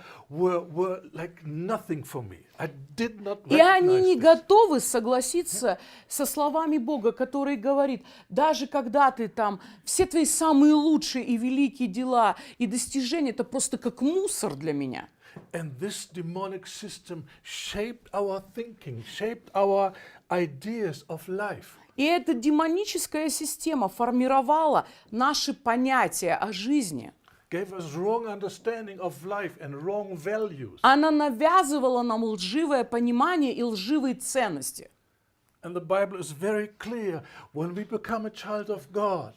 S1: like nothing for me. I did not
S2: И они
S1: recognize
S2: не
S1: this.
S2: готовы согласиться со словами Бога, который говорит, даже когда ты там, все твои самые лучшие и великие дела и достижения, это просто как мусор для меня.
S1: And this demonic system shaped our thinking, shaped our ideas of life.
S2: И эта демоническая система формировала наши понятия о жизни.
S1: Gave us wrong understanding of life and wrong values.
S2: Она навязывала нам лживое понимание и лживые ценности.
S1: And the Bible is very clear. When we become a child of God,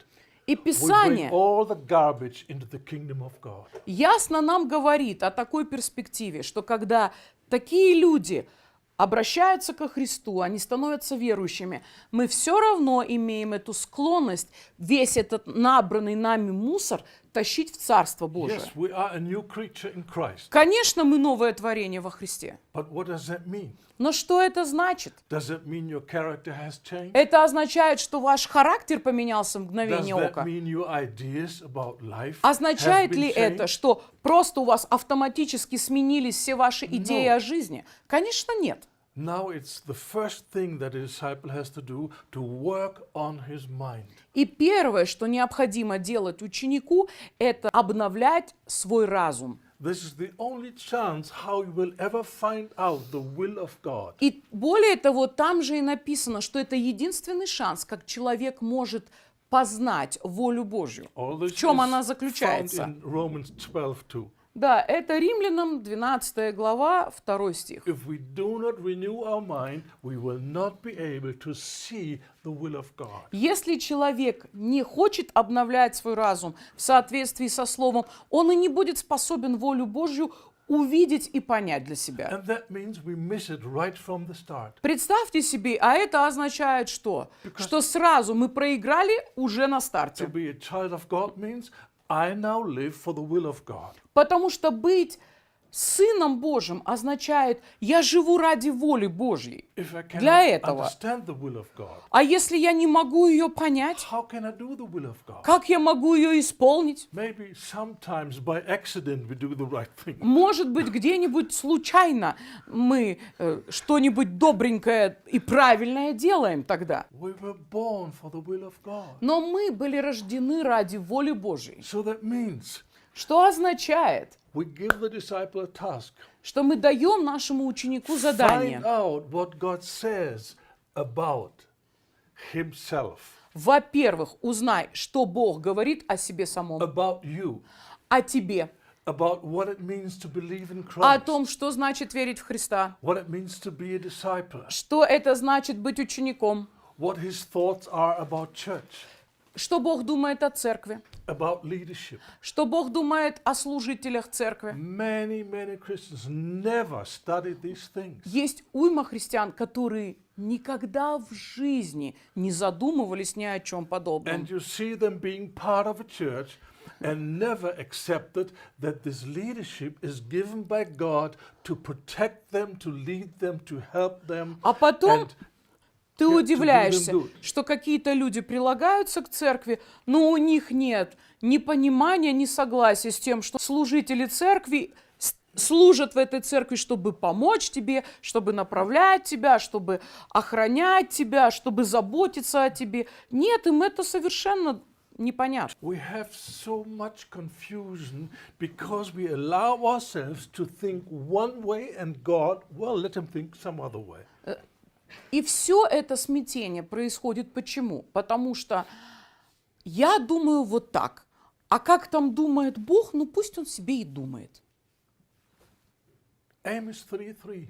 S2: И
S1: we bring
S2: Писание
S1: all the garbage into the kingdom of God.
S2: ясно нам говорит о такой перспективе, что когда такие люди обращаются ко Христу, они становятся верующими, мы все равно имеем эту склонность весь этот набранный нами мусор тащить в Царство Божие.
S1: Yes, we are a new creature in Christ.
S2: Конечно, мы новое творение во Христе.
S1: But what does that mean?
S2: Но что это значит?
S1: Does it mean your character has changed?
S2: Это означает, что ваш характер поменялся в
S1: Does
S2: мгновение
S1: that
S2: ока.
S1: mean your ideas about life have
S2: Означает
S1: been
S2: ли это,
S1: changed?
S2: что просто у вас автоматически сменились все ваши идеи
S1: No.
S2: о жизни? Конечно, нет.
S1: Now it's the first thing that a disciple has to do to work on his mind.
S2: И первое, что необходимо делать ученику, это обновлять свой разум.
S1: This is the only chance how you will ever find out the will of God.
S2: И более того, там же и написано, что это единственный шанс, как человек может познать волю Божью.
S1: All
S2: В
S1: this
S2: чем
S1: is
S2: она
S1: found
S2: заключается?
S1: in Romans 12:2.
S2: Да, это Римлянам 12 глава, 2 стих.
S1: If we do not renew our mind, we will not be able to see the will of God.
S2: Если человек не хочет обновлять свой разум в соответствии со Словом, он и не будет способен волю Божью увидеть и понять для себя.
S1: And that means we miss it right from the start.
S2: Представьте себе, а это означает что? Что сразу мы проиграли уже на
S1: To
S2: старте.
S1: be a child of God means I now live for the will of God.
S2: Потому что быть Сыном Божьим означает, я живу ради воли Божьей.
S1: If I
S2: Для
S1: cannot
S2: этого.
S1: understand the will of God,
S2: А если я не могу ее понять,
S1: how can I do the will of God?
S2: как я могу ее исполнить?
S1: Maybe sometimes by accident we do the right thing.
S2: Может быть, где-нибудь случайно мы что-нибудь добренькое и правильное делаем тогда.
S1: We were born for the will of God.
S2: Но мы были рождены ради воли Божьей.
S1: So that means
S2: Что означает,
S1: we give the disciple a task.
S2: что мы даем нашему ученику задание.
S1: Find out what God says about himself,
S2: Во-первых, узнай, что Бог говорит о себе самом,
S1: about you,
S2: о тебе,
S1: about what it means to believe in
S2: о
S1: Christ,
S2: том, что значит верить в Христа,
S1: what it means to be a disciple,
S2: что это значит быть учеником,
S1: what his thoughts are about church,
S2: что Бог думает о церкви,
S1: about leadership.
S2: что Бог думает о служителях церкви.
S1: Many Christians never studied these things.
S2: Есть уйма христиан, которые никогда в жизни не задумывались ни о чем подобном.
S1: And you see them being part of a church and never accepted that this leadership is given by God to protect them, to lead them, to help them.
S2: А потом
S1: and
S2: ты
S1: to do them
S2: удивляешься,
S1: good.
S2: что какие-то люди прилагаются к церкви, но у них нет ни понимания, ни согласия с тем, что служители церкви служат в этой церкви, чтобы помочь тебе, чтобы направлять тебя, чтобы охранять тебя, чтобы заботиться о тебе. Нет, им это совершенно непонятно.
S1: We have so much confusion because we allow ourselves to think one way and God, well, let him think some other way.
S2: И все это смятение происходит почему? Потому что я думаю вот так, а как там думает Бог, ну пусть он себе и думает.
S1: Amos 3:3.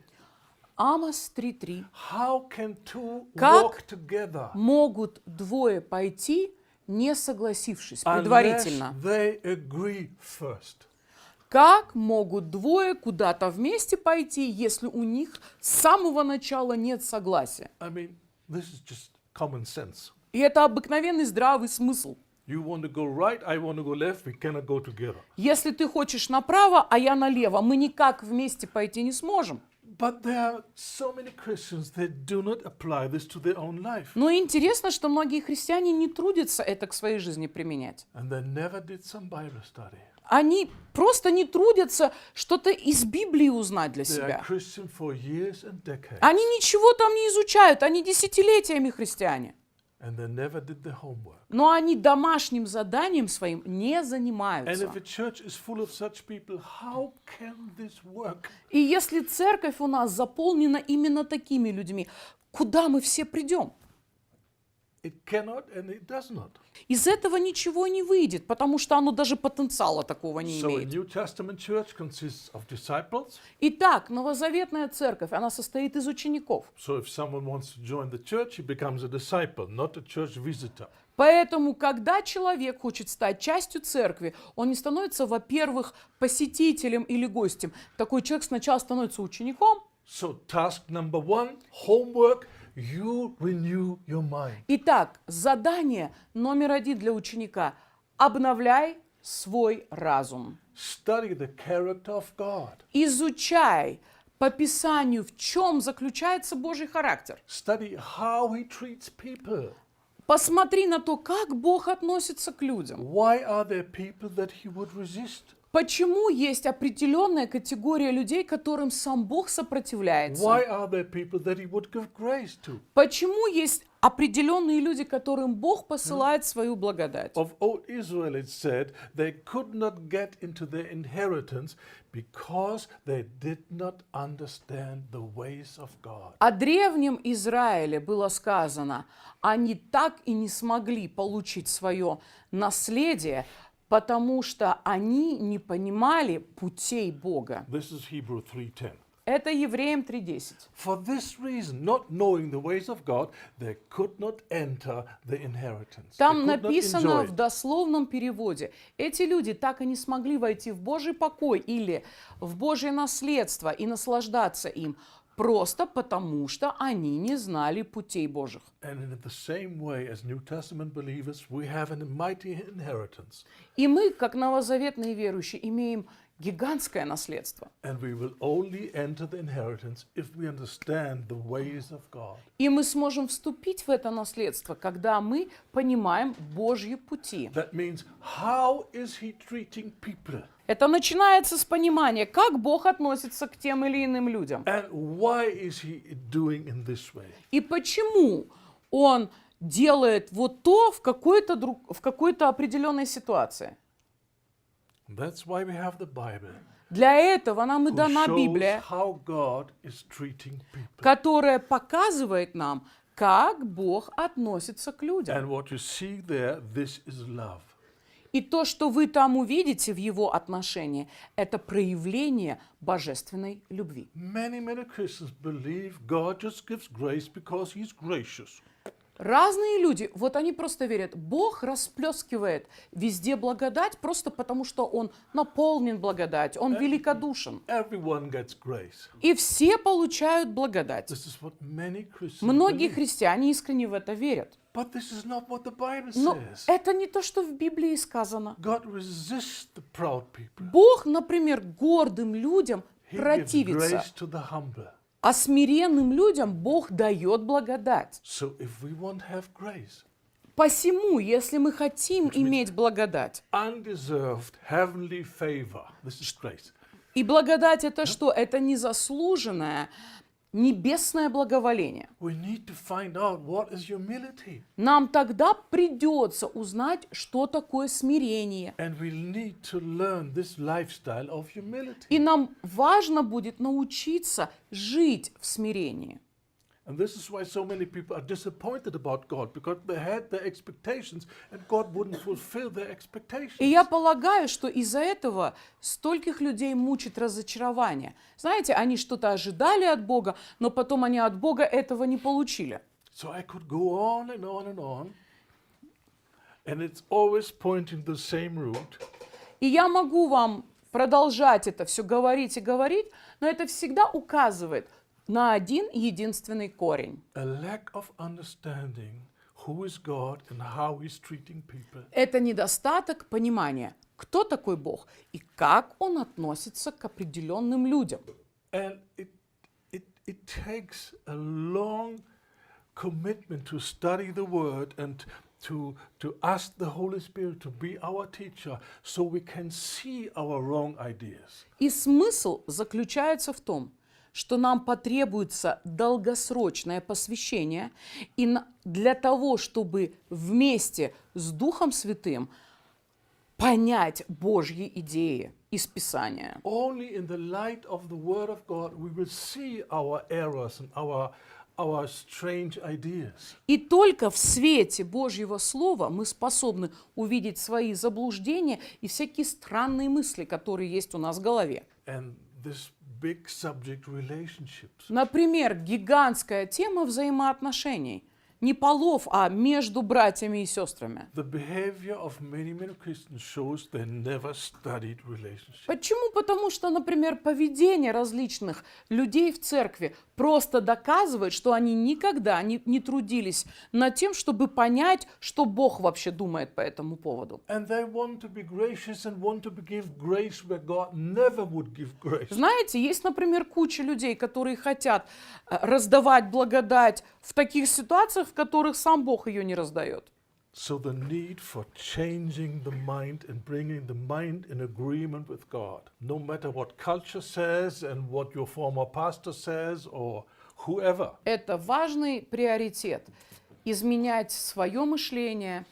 S2: Амос 3:3.
S1: How can two
S2: Как
S1: walk together
S2: могут двое пойти, не согласившись
S1: unless
S2: предварительно?
S1: they agree first?
S2: Как могут двое куда-то вместе пойти, если у них с самого начала нет согласия?
S1: I mean, this is just common sense.
S2: И это обыкновенный здравый смысл.
S1: You want to go right, I want to go left, we cannot go together.
S2: Если ты хочешь направо, а я налево, мы никак вместе пойти не сможем.
S1: But there are so many Christians that do not apply this to their own life.
S2: Но интересно, что многие христиане не трудятся это к своей жизни применять.
S1: And they never did some Bible study.
S2: Они просто не трудятся что-то из Библии узнать для
S1: They are
S2: себя.
S1: Christian for years and decades.
S2: Они ничего там не изучают, они десятилетиями христиане.
S1: And they never did their homework.
S2: Но они домашним заданием своим не
S1: And
S2: занимаются.
S1: if a church is full of such people, how can this work?
S2: И если церковь у нас заполнена именно такими людьми, куда мы все придем?
S1: It cannot and it does not.
S2: Из этого ничего не выйдет, потому что оно даже потенциала такого не
S1: So a
S2: имеет.
S1: New Testament church consists of disciples.
S2: Итак, новозаветная церковь, она состоит из учеников.
S1: So if someone wants to join the church, he becomes a disciple, not a church visitor.
S2: Поэтому, когда человек хочет стать частью церкви, он не становится, во-первых, посетителем или гостем. Такой человек сначала становится учеником.
S1: So task number 1, homework, you renew your mind.
S2: Итак, задание номер 1 для ученика – обновляй свой разум.
S1: Study the character of God.
S2: Изучай по Писанию, в чем заключается Божий характер.
S1: Study how he treats people.
S2: Посмотри на то, как Бог относится к людям.
S1: Why are there people that he would resist?
S2: Почему есть определенная категория людей, которым сам Бог сопротивляется?
S1: Why are there people that he would give grace to?
S2: Почему есть определенные люди, которым Бог посылает свою благодать?
S1: Of old Israel it said they could not get into their inheritance because they did not understand the ways of God.
S2: О древнем Израиле было сказано, они так и не смогли получить свое наследие, потому что они не понимали путей Бога.
S1: This is Hebrew 3:10.
S2: Это Евреям 3:10.
S1: For this reason, not knowing the ways of God, they could not enter the inheritance.
S2: Там
S1: They could not
S2: написано
S1: enjoy
S2: в
S1: it.
S2: дословном переводе: эти люди так и не смогли войти в Божий покой или в Божье наследство и наслаждаться им, просто потому что они не знали путей Божьих.
S1: And in the same way as New Testament believers, we have a mighty inheritance.
S2: И мы, как новозаветные верующие, имеем гигантское наследство.
S1: And we will only enter the inheritance if we understand the ways of God.
S2: И мы сможем вступить в это наследство, когда мы понимаем Божьи пути.
S1: That means, how is He treating people?
S2: Это начинается с понимания, как Бог относится к тем или иным людям.
S1: And why is He doing in this way?
S2: И почему Он делает вот то в какой-то определенной ситуации.
S1: That's why we have the Bible,
S2: Для этого нам и
S1: who
S2: дана
S1: shows
S2: Библия,
S1: how God is treating people.
S2: которая показывает нам, как Бог относится к людям.
S1: And what you see there, this is love.
S2: И то, что вы там увидите в Его отношении, это проявление божественной любви.
S1: Many Christians believe God just gives grace because He's gracious.
S2: Разные люди, вот они просто верят, Бог расплескивает везде благодать просто потому, что Он наполнен благодатью, Он великодушен.
S1: Everyone gets grace.
S2: И все получают благодать.
S1: This is what many Christians
S2: Многие
S1: believe.
S2: христиане искренне в это верят.
S1: But this is not what the Bible
S2: Но
S1: says.
S2: это не то, что в Библии сказано.
S1: God resists the proud people.
S2: Бог, например, гордым людям
S1: He gives
S2: противится,
S1: grace to the humble.
S2: а смиренным людям Бог дает благодать.
S1: So if we want to have grace,
S2: Посему, если мы хотим иметь благодать,
S1: undeserved heavenly favor, this is grace.
S2: и благодать это что? Это незаслуженное небесное благоволение.
S1: We need to find out what is humility.
S2: Нам тогда придется узнать, что такое смирение.
S1: And we need to learn this lifestyle of humility.
S2: И нам важно будет научиться жить в смирении.
S1: And this is why so many people are disappointed about God, because they had their expectations and God wouldn't fulfill their expectations.
S2: И я полагаю, что из-за этого стольких людей мучит разочарование. Знаете, они что-то ожидали от Бога, но потом они от Бога этого не получили.
S1: So I could go on and on and on, and it's always pointing the same route.
S2: И я могу вам продолжать это все говорить и говорить, но это всегда указывает на один единственный корень.
S1: A lack of understanding who is God and how He's treating people.
S2: Это недостаток понимания, кто такой Бог и как Он относится к определенным людям.
S1: And it takes a long commitment to study the Word and to ask the Holy Spirit to be our teacher so we can see our wrong ideas.
S2: И смысл заключается в том, что нам потребуется долгосрочное посвящение и для того, чтобы вместе с Духом Святым понять Божьи идеи из Писания.
S1: Only in the light of the Word of God we will see our errors and our strange ideas.
S2: И только в свете Божьего Слова мы способны увидеть свои заблуждения и всякие странные мысли, которые есть у нас в голове.
S1: And this big subject, relationships.
S2: Например, гигантская тема взаимоотношений. Не полов, а между братьями и сестрами.
S1: The behavior of many Christians shows they never studied relationships.
S2: Почему? Потому что, например, поведение различных людей в церкви просто доказывает, что они никогда не трудились над тем, чтобы понять, что Бог вообще думает по этому поводу.
S1: And they want to be gracious and want to give grace where God never would give grace.
S2: Знаете, есть, например, куча людей, которые хотят раздавать благодать в таких ситуациях, в которых сам Бог ее не раздает.
S1: So the need for changing the mind and bringing the mind in agreement with God. No matter what culture says and what your former pastor says or whoever.
S2: Это важный приоритет. Изменять свое мышление,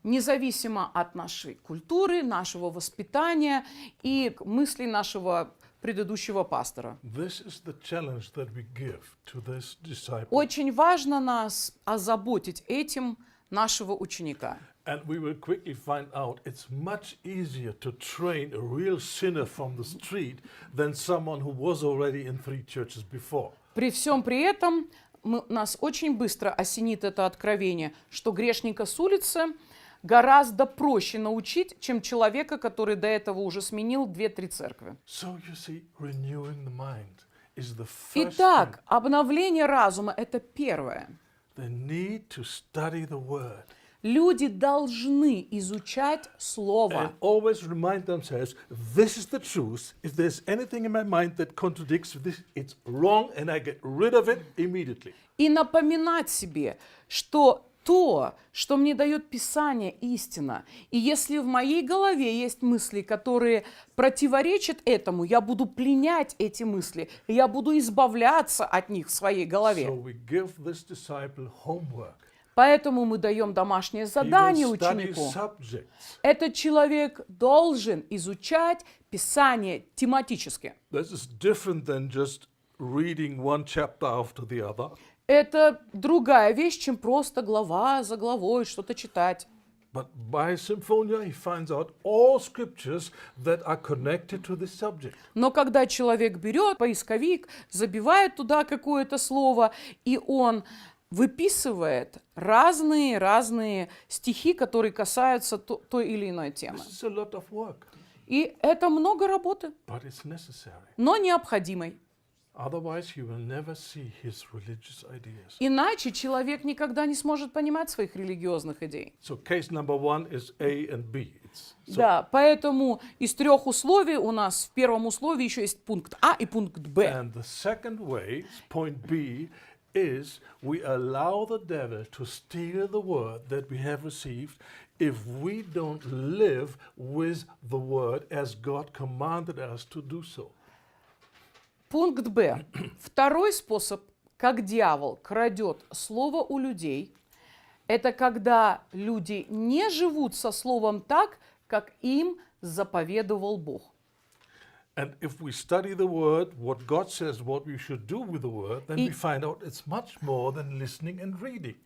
S2: независимо от нашей культуры, нашего воспитания и мыслей нашего предыдущего пастора.
S1: This is the challenge that we give to this disciple.
S2: Очень важно нас озаботить этим нашего ученика.
S1: And we will quickly find out it's much easier to train a real sinner from the street than someone who was already in 3 churches before.
S2: При всем при этом нас очень быстро осенит это откровение, что грешника с улицы гораздо проще научить, чем человека, который до этого уже сменил 2-3 церкви.
S1: So you see, renewing the mind is the first
S2: Итак, обновление разума – это первое.
S1: thing. The need to study the word.
S2: Люди должны изучать Слово.
S1: And always remind themselves, this is the truth. If there's anything in my mind that contradicts this, it's wrong, and I get rid of it immediately.
S2: И напоминать себе, что то, что мне дает Писание, истина. И если в моей голове есть мысли, которые противоречат этому, я буду пленять эти мысли, и я буду избавляться от них в своей голове.
S1: So we give this disciple homework.
S2: Поэтому мы даем домашнее
S1: He
S2: задание
S1: will study
S2: ученику.
S1: subjects.
S2: Этот человек должен изучать Писание тематически.
S1: This is different than just reading one chapter after the other.
S2: Это другая вещь, чем просто глава за главой что-то читать.
S1: But by Symphonia, he finds out all scriptures that are connected to this subject.
S2: Но когда человек берет поисковик, забивает туда какое-то слово, и он выписывает разные стихи, которые касаются той или иной темы.
S1: This is a lot of work,
S2: И это много работы,
S1: but it's necessary.
S2: но необходимой.
S1: Otherwise, you will never see his religious ideas.
S2: Иначе человек никогда не сможет понимать своих религиозных идей.
S1: So case number 1 is A and B.
S2: Да, поэтому из 3 условий у нас в первом условии еще есть пункт А и пункт Б.
S1: And the second way, point B, is we allow the devil to steal the word that we have received if we don't live with the word as God commanded us to do so.
S2: Пункт Б. Второй способ, как дьявол крадет слово у людей, это когда люди не живут со словом так, как им заповедовал Бог.
S1: And if we study the word, what God says, what we should do with the word, then we find out it's much more than listening and reading.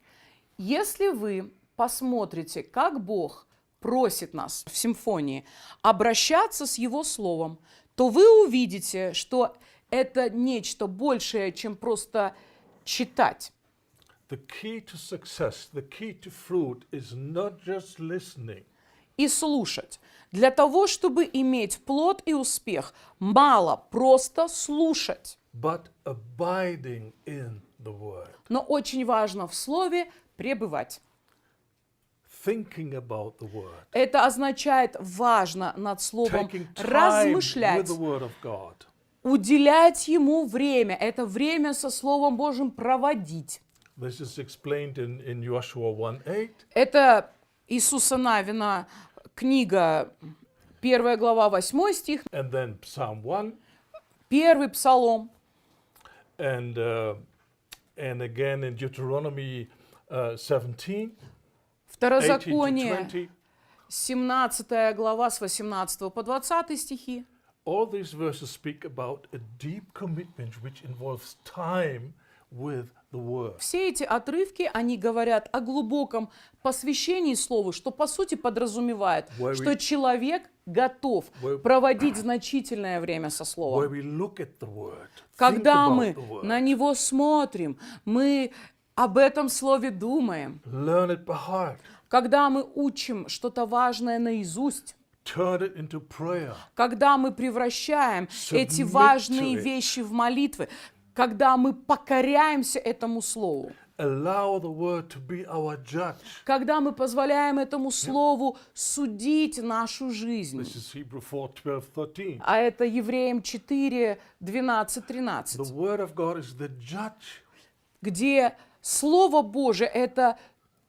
S2: Если вы посмотрите, как Бог просит нас в симфонии обращаться с Его Словом, то вы увидите, что это нечто большее, чем просто читать.
S1: The key to success, the key to fruit is not just listening.
S2: И слушать. Для того, чтобы иметь плод и успех, мало просто слушать.
S1: But abiding in the word,
S2: Но очень важно в Слове пребывать.
S1: thinking about the word,
S2: Это означает важно над Словом
S1: taking time with
S2: размышлять,
S1: the word of God.
S2: уделять Ему время. Это время со Словом Божьим проводить.
S1: This is explained in Joshua 1:8.
S2: Это Иисуса Навина, книга 1 глава, 8 стих,
S1: And then Psalm 1,
S2: 1 Псалом,
S1: and again in Deuteronomy 17, 18 to
S2: Второзаконие,
S1: 20.
S2: 17 глава с 18 по 20 стихи.
S1: All these verses speak about a deep commitment which involves time with the word.
S2: Все эти отрывки, они говорят о глубоком посвящении Слову, что по сути подразумевает, что человек готов проводить значительное время со
S1: Where
S2: Словом.
S1: we look at the word, think
S2: Когда
S1: about
S2: мы
S1: the word,
S2: на него смотрим, мы об этом Слове думаем.
S1: learn it by heart,
S2: Когда мы учим что-то важное наизусть,
S1: turn it into prayer,
S2: когда мы превращаем эти
S1: Submit
S2: важные
S1: to it.
S2: вещи в молитвы, когда мы покоряемся этому Слову,
S1: allow the word to be our judge.
S2: когда мы позволяем этому Слову судить нашу жизнь.
S1: This is Hebrew 4:12-13.
S2: А это Евреям 4, 12,
S1: The
S2: 13,
S1: word of God is the judge.
S2: где Слово Божие – это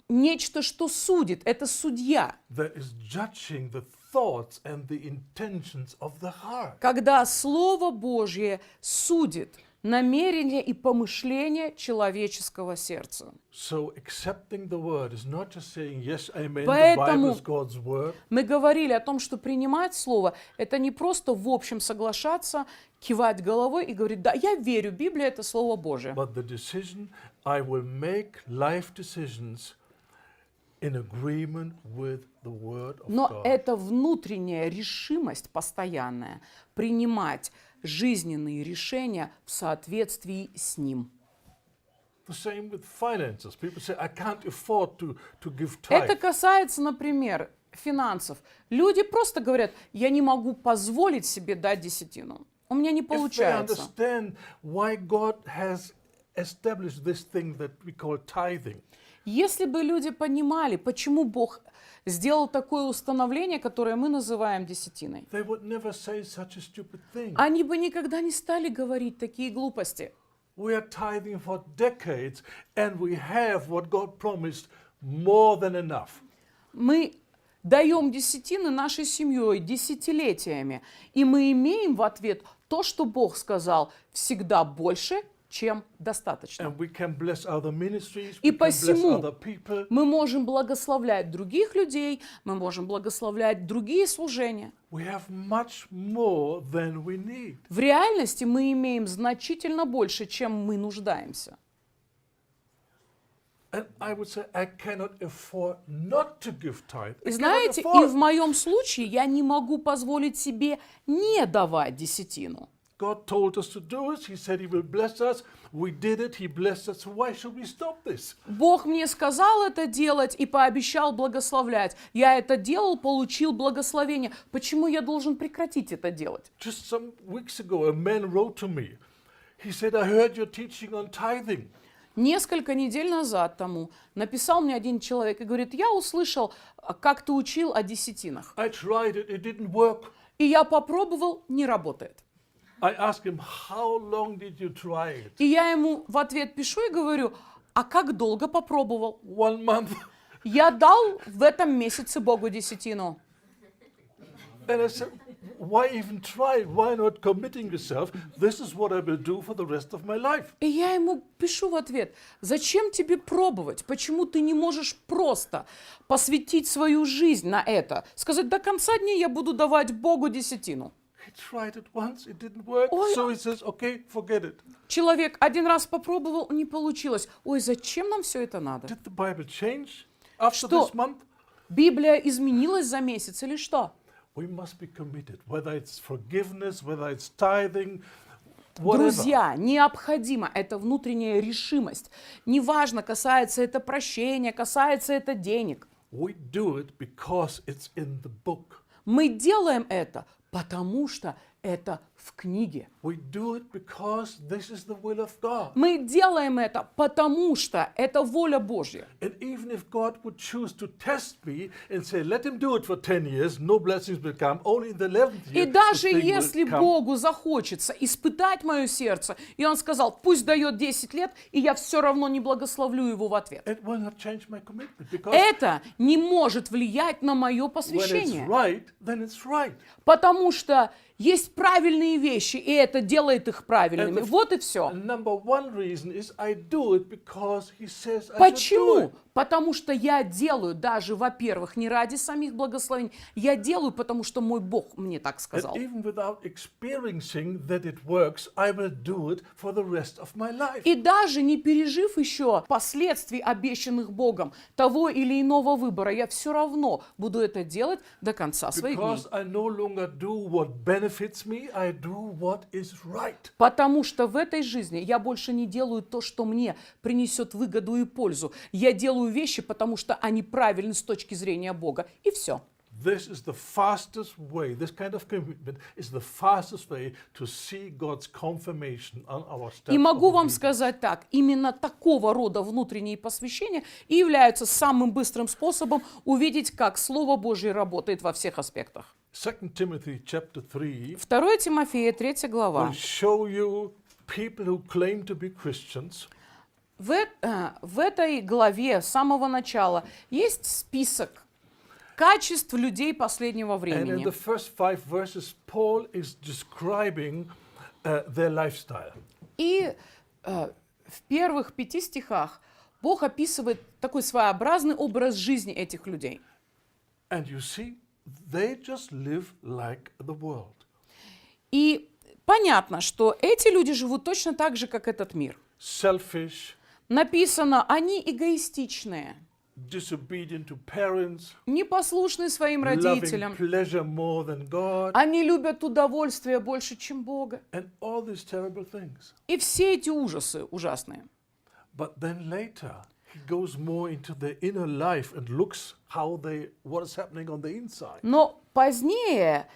S2: нечто, что судит, это судья.
S1: That is judging the thoughts and the intentions of the heart.
S2: Когда Слово Божье судит намерения и помышления человеческого сердца.
S1: So accepting the word is not just saying, yes, amen, the
S2: Поэтому
S1: Bible is God's word,
S2: мы говорили о том, что принимать Слово – это не просто в общем соглашаться, кивать головой и говорить, да, я верю, Библия – это Слово Божие.
S1: but the decision, I will make life decisions in agreement with the word of
S2: Но
S1: God.
S2: это внутренняя решимость постоянная принимать жизненные решения в соответствии с Ним.
S1: The same with finances. People say, I can't afford to give
S2: Это
S1: tithe.
S2: касается, например, финансов. Люди просто говорят, я не могу позволить себе дать десятину. У меня не
S1: If they
S2: получается.
S1: understand why God has established this thing that we call tithing,
S2: Если бы люди понимали, почему Бог сделал такое установление, которое мы называем десятиной,
S1: they would never say such a stupid thing.
S2: они бы никогда не стали говорить такие глупости.
S1: We are tithing for decades and we have what God promised more than enough.
S2: Мы даем десятины нашей семьей десятилетиями, и мы имеем в ответ то, что Бог сказал, всегда больше, чем достаточно.
S1: And we can bless other ministries,
S2: И
S1: we can bless
S2: посему
S1: other people.
S2: мы можем благословлять других людей, мы можем благословлять другие служения.
S1: We have much more than we need.
S2: В реальности мы имеем значительно больше, чем мы нуждаемся.
S1: And I would say I cannot afford not to give tithe. I
S2: И
S1: cannot
S2: знаете, и
S1: afford.
S2: в моем случае я не могу позволить себе не давать десятину.
S1: God told us to do it. He said He will bless us. We did it. He blessed us. So why should we stop this?
S2: Бог мне сказал это делать и пообещал благословлять. Я это делал, получил благословение. Почему я должен прекратить это делать?
S1: Just some weeks ago, a man wrote to me. He said, I heard your teaching on tithing.
S2: Несколько недель назад тому написал мне один человек и говорит, я услышал, как ты учил о десятинах.
S1: I tried it. It didn't work.
S2: И я попробовал, не работает.
S1: I asked him, how long did you try it?
S2: И я ему в ответ пишу и говорю, а как долго попробовал?
S1: 1 month.
S2: Я дал в этом месяце Богу десятину.
S1: And I said, why even try? Why not committing yourself? This is what I will do for the rest of my life.
S2: И я ему пишу в ответ, зачем тебе пробовать? Почему ты не можешь просто посвятить свою жизнь на это? Сказать, до конца дней я буду давать Богу десятину.
S1: He tried it once, it didn't work.
S2: Ой,
S1: So he says, okay, forget it.
S2: Человек один раз попробовал, не получилось. Ой, зачем нам все это надо?
S1: Did the Bible change after
S2: Что?
S1: this month?
S2: Библия изменилась за месяц или что?
S1: We must be committed, whether it's forgiveness, whether it's tithing, whatever.
S2: Друзья, необходимо, это внутренняя решимость. Неважно, касается это прощения, касается это денег.
S1: We do it because it's in the book.
S2: Мы делаем это, потому что это в книге.
S1: We do it because this is the will of God.
S2: Мы делаем это, потому что это воля Божья.
S1: And even if God would choose to test me and say, let him do it for 10 years, no blessings will come, only in the 11th
S2: И
S1: year
S2: даже
S1: the thing will
S2: если
S1: come.
S2: Богу захочется испытать мое сердце, и Он сказал, пусть дает 10 лет, и я все равно не благословлю его в ответ.
S1: It will not change my commitment because
S2: Это не может влиять на мое
S1: when it's
S2: посвящение.
S1: right, then it's right.
S2: Потому что есть правильные вещи, и это делает их правильными.
S1: Это-
S2: Вот и все.
S1: And number one reason is I do it because he says I should do
S2: Почему?
S1: it.
S2: Потому что я делаю даже, во-первых, не ради самих благословений. Я делаю, потому что мой Бог мне так
S1: And
S2: сказал.
S1: even without experiencing that it works, I will do it for the rest of my life.
S2: И даже не пережив еще последствий, обещанных Богом, того или иного выбора, я все равно буду это делать до конца своих дней.
S1: Because I no longer do what benefits me, I do what is right.
S2: Потому что в этой жизни я больше не делаю то, что мне принесет выгоду и пользу. Я делаю вещи, потому что они правильны с точки зрения Бога. И все.
S1: This is the fastest way, this kind of commitment is the fastest way to see God's confirmation on our steps.
S2: И могу
S1: of
S2: вам
S1: obedience.
S2: сказать так, именно такого рода внутренние посвящения и являются самым быстрым способом увидеть, как Слово Божье работает во всех аспектах.
S1: 2 Timothy chapter 3
S2: 2 Тимофея, 3 глава.
S1: will show you people who claim to be Christians
S2: В этой главе с самого начала есть список качеств людей последнего
S1: and in
S2: времени.
S1: the first 5 verses Paul is describing their lifestyle.
S2: И в первых 5 стихах Бог описывает такой своеобразный образ жизни этих людей.
S1: And you see, they just live like the world.
S2: И понятно, что эти люди живут точно так же, как этот мир.
S1: Selfish,
S2: Написано, они эгоистичные.
S1: disobedient to parents,
S2: непослушны своим
S1: loving
S2: родителям.
S1: pleasure more than God,
S2: Они любят удовольствие больше, чем Бога.
S1: and all these terrible things.
S2: И все эти ужасы ужасные.
S1: But then later, he goes more into their inner life and looks what is happening on the inside.
S2: Но позднее,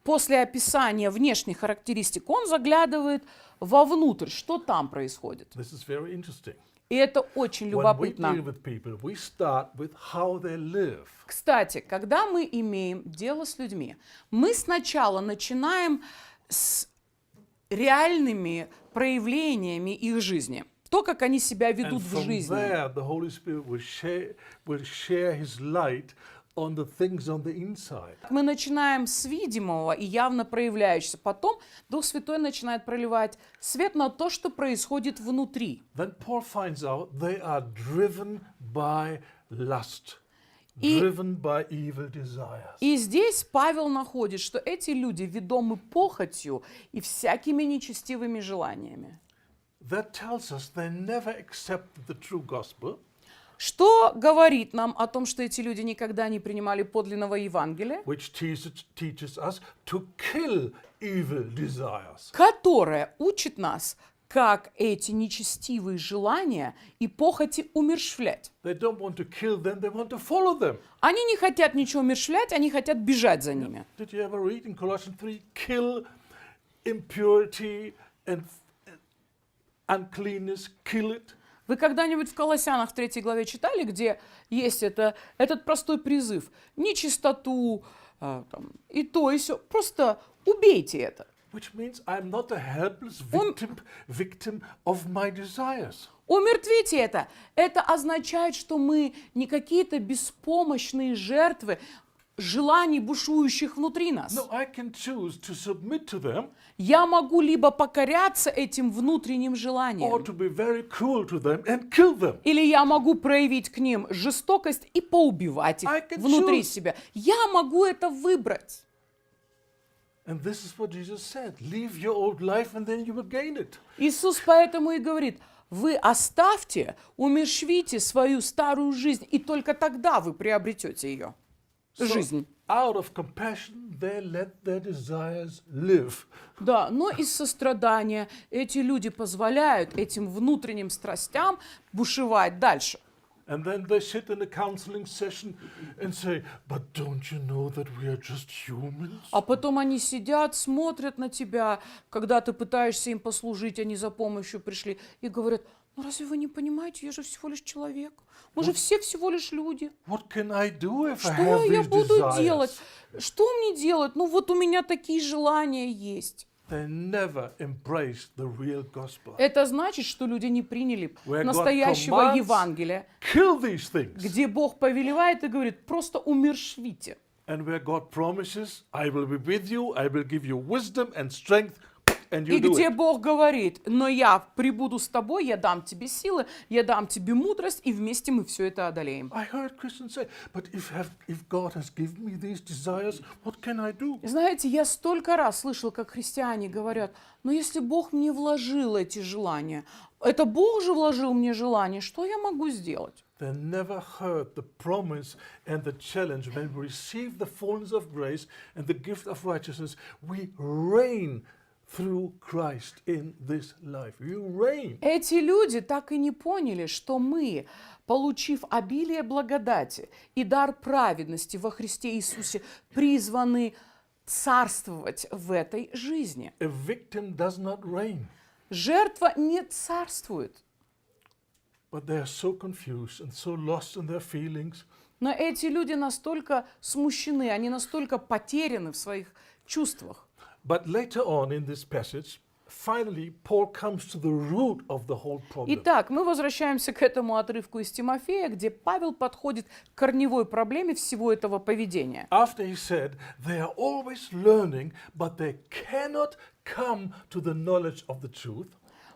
S2: после описания внешних характеристик, он заглядывает вовнутрь, что там происходит.
S1: This is very interesting.
S2: И это очень
S1: When we
S2: любопытно.
S1: deal with people, we start with how they live.
S2: Кстати, когда мы имеем дело с людьми, мы сначала начинаем с реальными проявлениями их жизни. То, как они себя
S1: And
S2: ведут в
S1: from
S2: жизни.
S1: there, the Holy Spirit will share His light on the things on the inside.
S2: Мы начинаем с видимого и явно проявляющегося. Потом Дух Святой начинает проливать свет на то, что происходит внутри.
S1: Then Paul finds out they are driven by lust,
S2: И-
S1: driven by evil desires.
S2: И здесь Павел находит, что эти люди ведомы похотью и всякими нечестивыми желаниями.
S1: That tells us they never accepted the true gospel.
S2: Что говорит нам о том, что эти люди никогда не принимали подлинного Евангелия,
S1: Which teaches us to kill evil desires.
S2: которое учит нас, как эти нечестивые желания и похоти умерщвлять.
S1: They don't want to kill them, they want to follow them.
S2: Они не хотят ничего умерщвлять, они хотят бежать за ними.
S1: Did you ever read in Colossians 3, kill impurity and uncleanness, kill it?
S2: Вы когда-нибудь в Колоссянах 3 главе читали, где есть этот простой призыв? Нечистоту, и то, и сё. Просто убейте это.
S1: Which means I'm not a helpless victim of my desires.
S2: Умертвите это. Это означает, что мы не какие-то беспомощные жертвы желаний, бушующих внутри нас.
S1: No, I can choose to submit to them
S2: Я могу либо покоряться этим внутренним
S1: or
S2: желаниям,
S1: to be very cruel to them and kill them.
S2: или я могу проявить к ним жестокость и поубивать их
S1: I can
S2: внутри
S1: choose.
S2: себя. Я могу это выбрать.
S1: And this is what Jesus said. Leave your old life and then you will gain it.
S2: Иисус поэтому и говорит, вы оставьте, умерщвите свою старую жизнь, и только тогда вы приобретете ее. Жизнь.
S1: Out of compassion, they let their desires live.
S2: Да, но из сострадания эти люди позволяют этим внутренним страстям бушевать дальше.
S1: And then they sit in a counseling session and say, but don't you know that we are just humans?
S2: А потом они сидят, смотрят на тебя, когда ты пытаешься им послужить, они за помощью пришли, и говорят, ну разве вы не понимаете, я же всего лишь человек, мы же все всего лишь люди.
S1: What can I do if I
S2: Что
S1: have
S2: я
S1: these
S2: буду
S1: desires?
S2: делать? Что мне делать? Ну вот у меня такие желания есть.
S1: They never embrace the real gospel.
S2: Это значит, что люди не приняли
S1: Where God
S2: настоящего
S1: commands,
S2: Евангелия,
S1: Kill these things.
S2: где Бог повелевает и говорит, просто умерщвите.
S1: And where God promises, I will be with you, I will give you wisdom and strength, and
S2: И
S1: you do
S2: где
S1: it.
S2: Бог говорит, но я прибуду с тобой, я дам тебе силы, я дам тебе мудрость, и вместе мы все это одолеем.
S1: I heard Christians say, but if God has given me these desires, what can I do?
S2: Знаете, я столько раз слышал, как христиане говорят, но если Бог мне вложил эти желания, это Бог же вложил мне желания, что я могу сделать?
S1: They never heard the promise and the challenge when we receive the fullness of grace and the gift of righteousness, we reign through Christ in this life. You reign.
S2: Эти люди так и не поняли, что мы, получив обилие благодати и дар праведности во Христе Иисусе, призваны царствовать в этой жизни.
S1: A victim does not reign,
S2: Жертва не царствует.
S1: but they are so confused and so lost in their feelings.
S2: Но эти люди настолько смущены, они настолько потеряны в своих чувствах.
S1: But later on in this passage, finally, Paul comes to the root of the whole problem.
S2: Итак, мы возвращаемся к этому отрывку из Тимофея, где Павел подходит к корневой проблеме всего этого поведения.
S1: After he said, they are always learning, but they cannot come to the knowledge of the truth.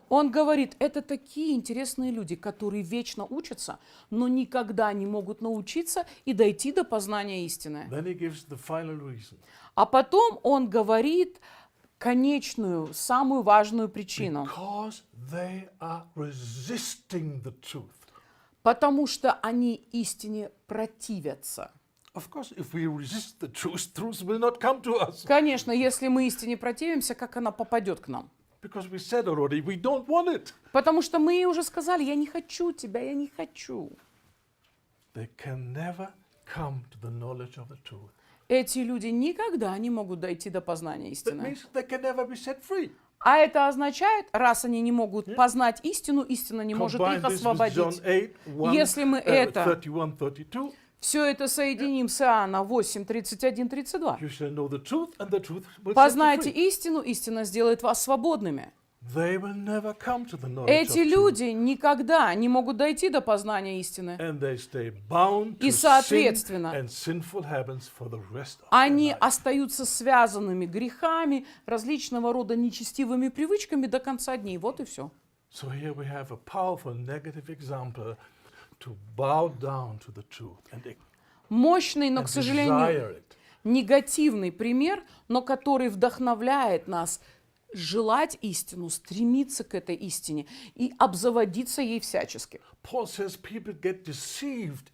S2: Он говорит, это такие интересные люди, которые вечно учатся, но никогда не могут научиться и дойти до познания истины.
S1: Then he gives the final reason.
S2: А потом он говорит конечную, самую важную причину.
S1: Because they are resisting the truth.
S2: потому что они истине противятся.
S1: Of course, if we resist the truth, truth will not come to us.
S2: Конечно, если мы истине противимся, как она попадет к нам?
S1: Because we said already, we don't want it.
S2: Потому что мы ей уже сказали, я не хочу тебя, я не хочу.
S1: They can never come to the knowledge of the truth.
S2: Эти люди никогда не могут дойти до познания
S1: That
S2: истины.
S1: means they can never be set free.
S2: А это означает, раз они не могут познать истину, истина не может их
S1: Combine this with John
S2: освободить.
S1: 8,
S2: Если мы это
S1: 31, 32,
S2: все это соединим с Иоанна 8, 31, 32.
S1: you shall know the truth, and the truth will set you
S2: Познайте
S1: free.
S2: истину, истина сделает вас свободными.
S1: They will never come to the knowledge
S2: Эти
S1: of truth.
S2: люди никогда не могут дойти до познания истины.
S1: And they stay bound
S2: И
S1: to sin
S2: соответственно,
S1: and sinful habits for the rest of their
S2: Они
S1: life.
S2: остаются связанными грехами, различного рода нечестивыми привычками до конца дней. Вот и все.
S1: So here we have a powerful negative example to bow down to the truth and
S2: Мощный, но,
S1: and
S2: к сожалению,
S1: desire it.
S2: негативный пример, но который вдохновляет нас желать истину, стремиться к этой истине и обзаводиться ей всячески.
S1: Paul says people get deceived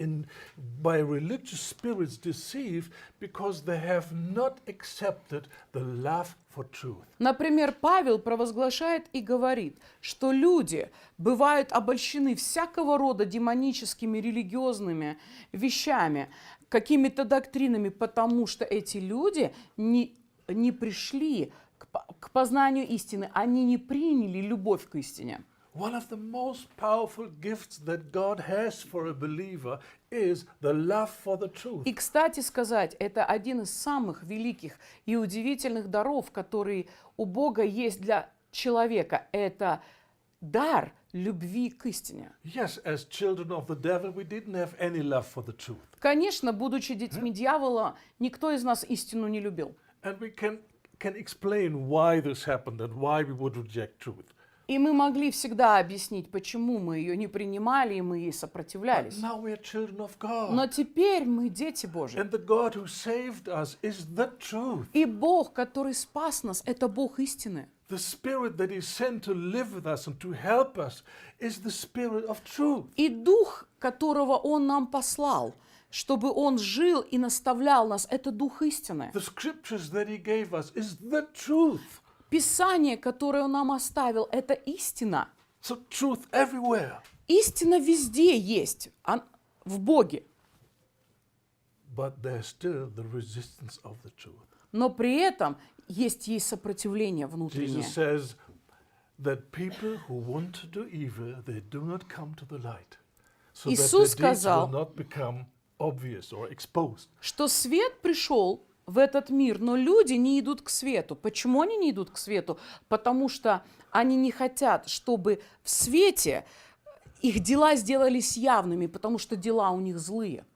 S1: by religious spirits deceived because they have not accepted the love for truth.
S2: Например, Павел провозглашает и говорит, что люди бывают обольщены всякого рода демоническими религиозными вещами, какими-то доктринами, потому что эти люди не пришли к познанию истины, они не приняли любовь к истине.
S1: One of the most powerful gifts that God has for a believer is the love for the truth.
S2: И, кстати сказать, это один из самых великих и удивительных даров, которые у Бога есть для человека. Это дар любви к истине.
S1: Yes, as children of the devil, we didn't have any love for the truth.
S2: Конечно, будучи детьми дьявола, никто из нас истину не любил.
S1: And we can explain why this happened and why we would reject truth.
S2: И мы могли всегда объяснить, почему мы ее не принимали, и мы ей
S1: But
S2: сопротивлялись.
S1: now we are children of God.
S2: Но теперь мы дети Божьи.
S1: And the God who saved us is the truth.
S2: И Бог, который спас нас, это Бог истины.
S1: The Spirit that He sent to live with us and to help us is the Spirit of truth.
S2: И Дух, которого Он нам послал, чтобы Он жил и наставлял нас, это Дух истины.
S1: The scriptures that He gave us is the truth.
S2: Писание, которое Он нам оставил, это истина.
S1: So truth everywhere.
S2: Истина везде есть, в Боге.
S1: But there's still the resistance of the truth.
S2: Но при этом есть ей сопротивление внутреннее.
S1: Jesus says that people who want to do evil, they do not come to the light, so that their
S2: Иисус
S1: deeds
S2: сказал,
S1: will not become obvious or exposed.
S2: Что свет пришел в этот мир, но люди не идут к свету. Почему они не идут к свету? Потому что они не хотят, чтобы в свете их дела сделались явными, потому что дела у них злые.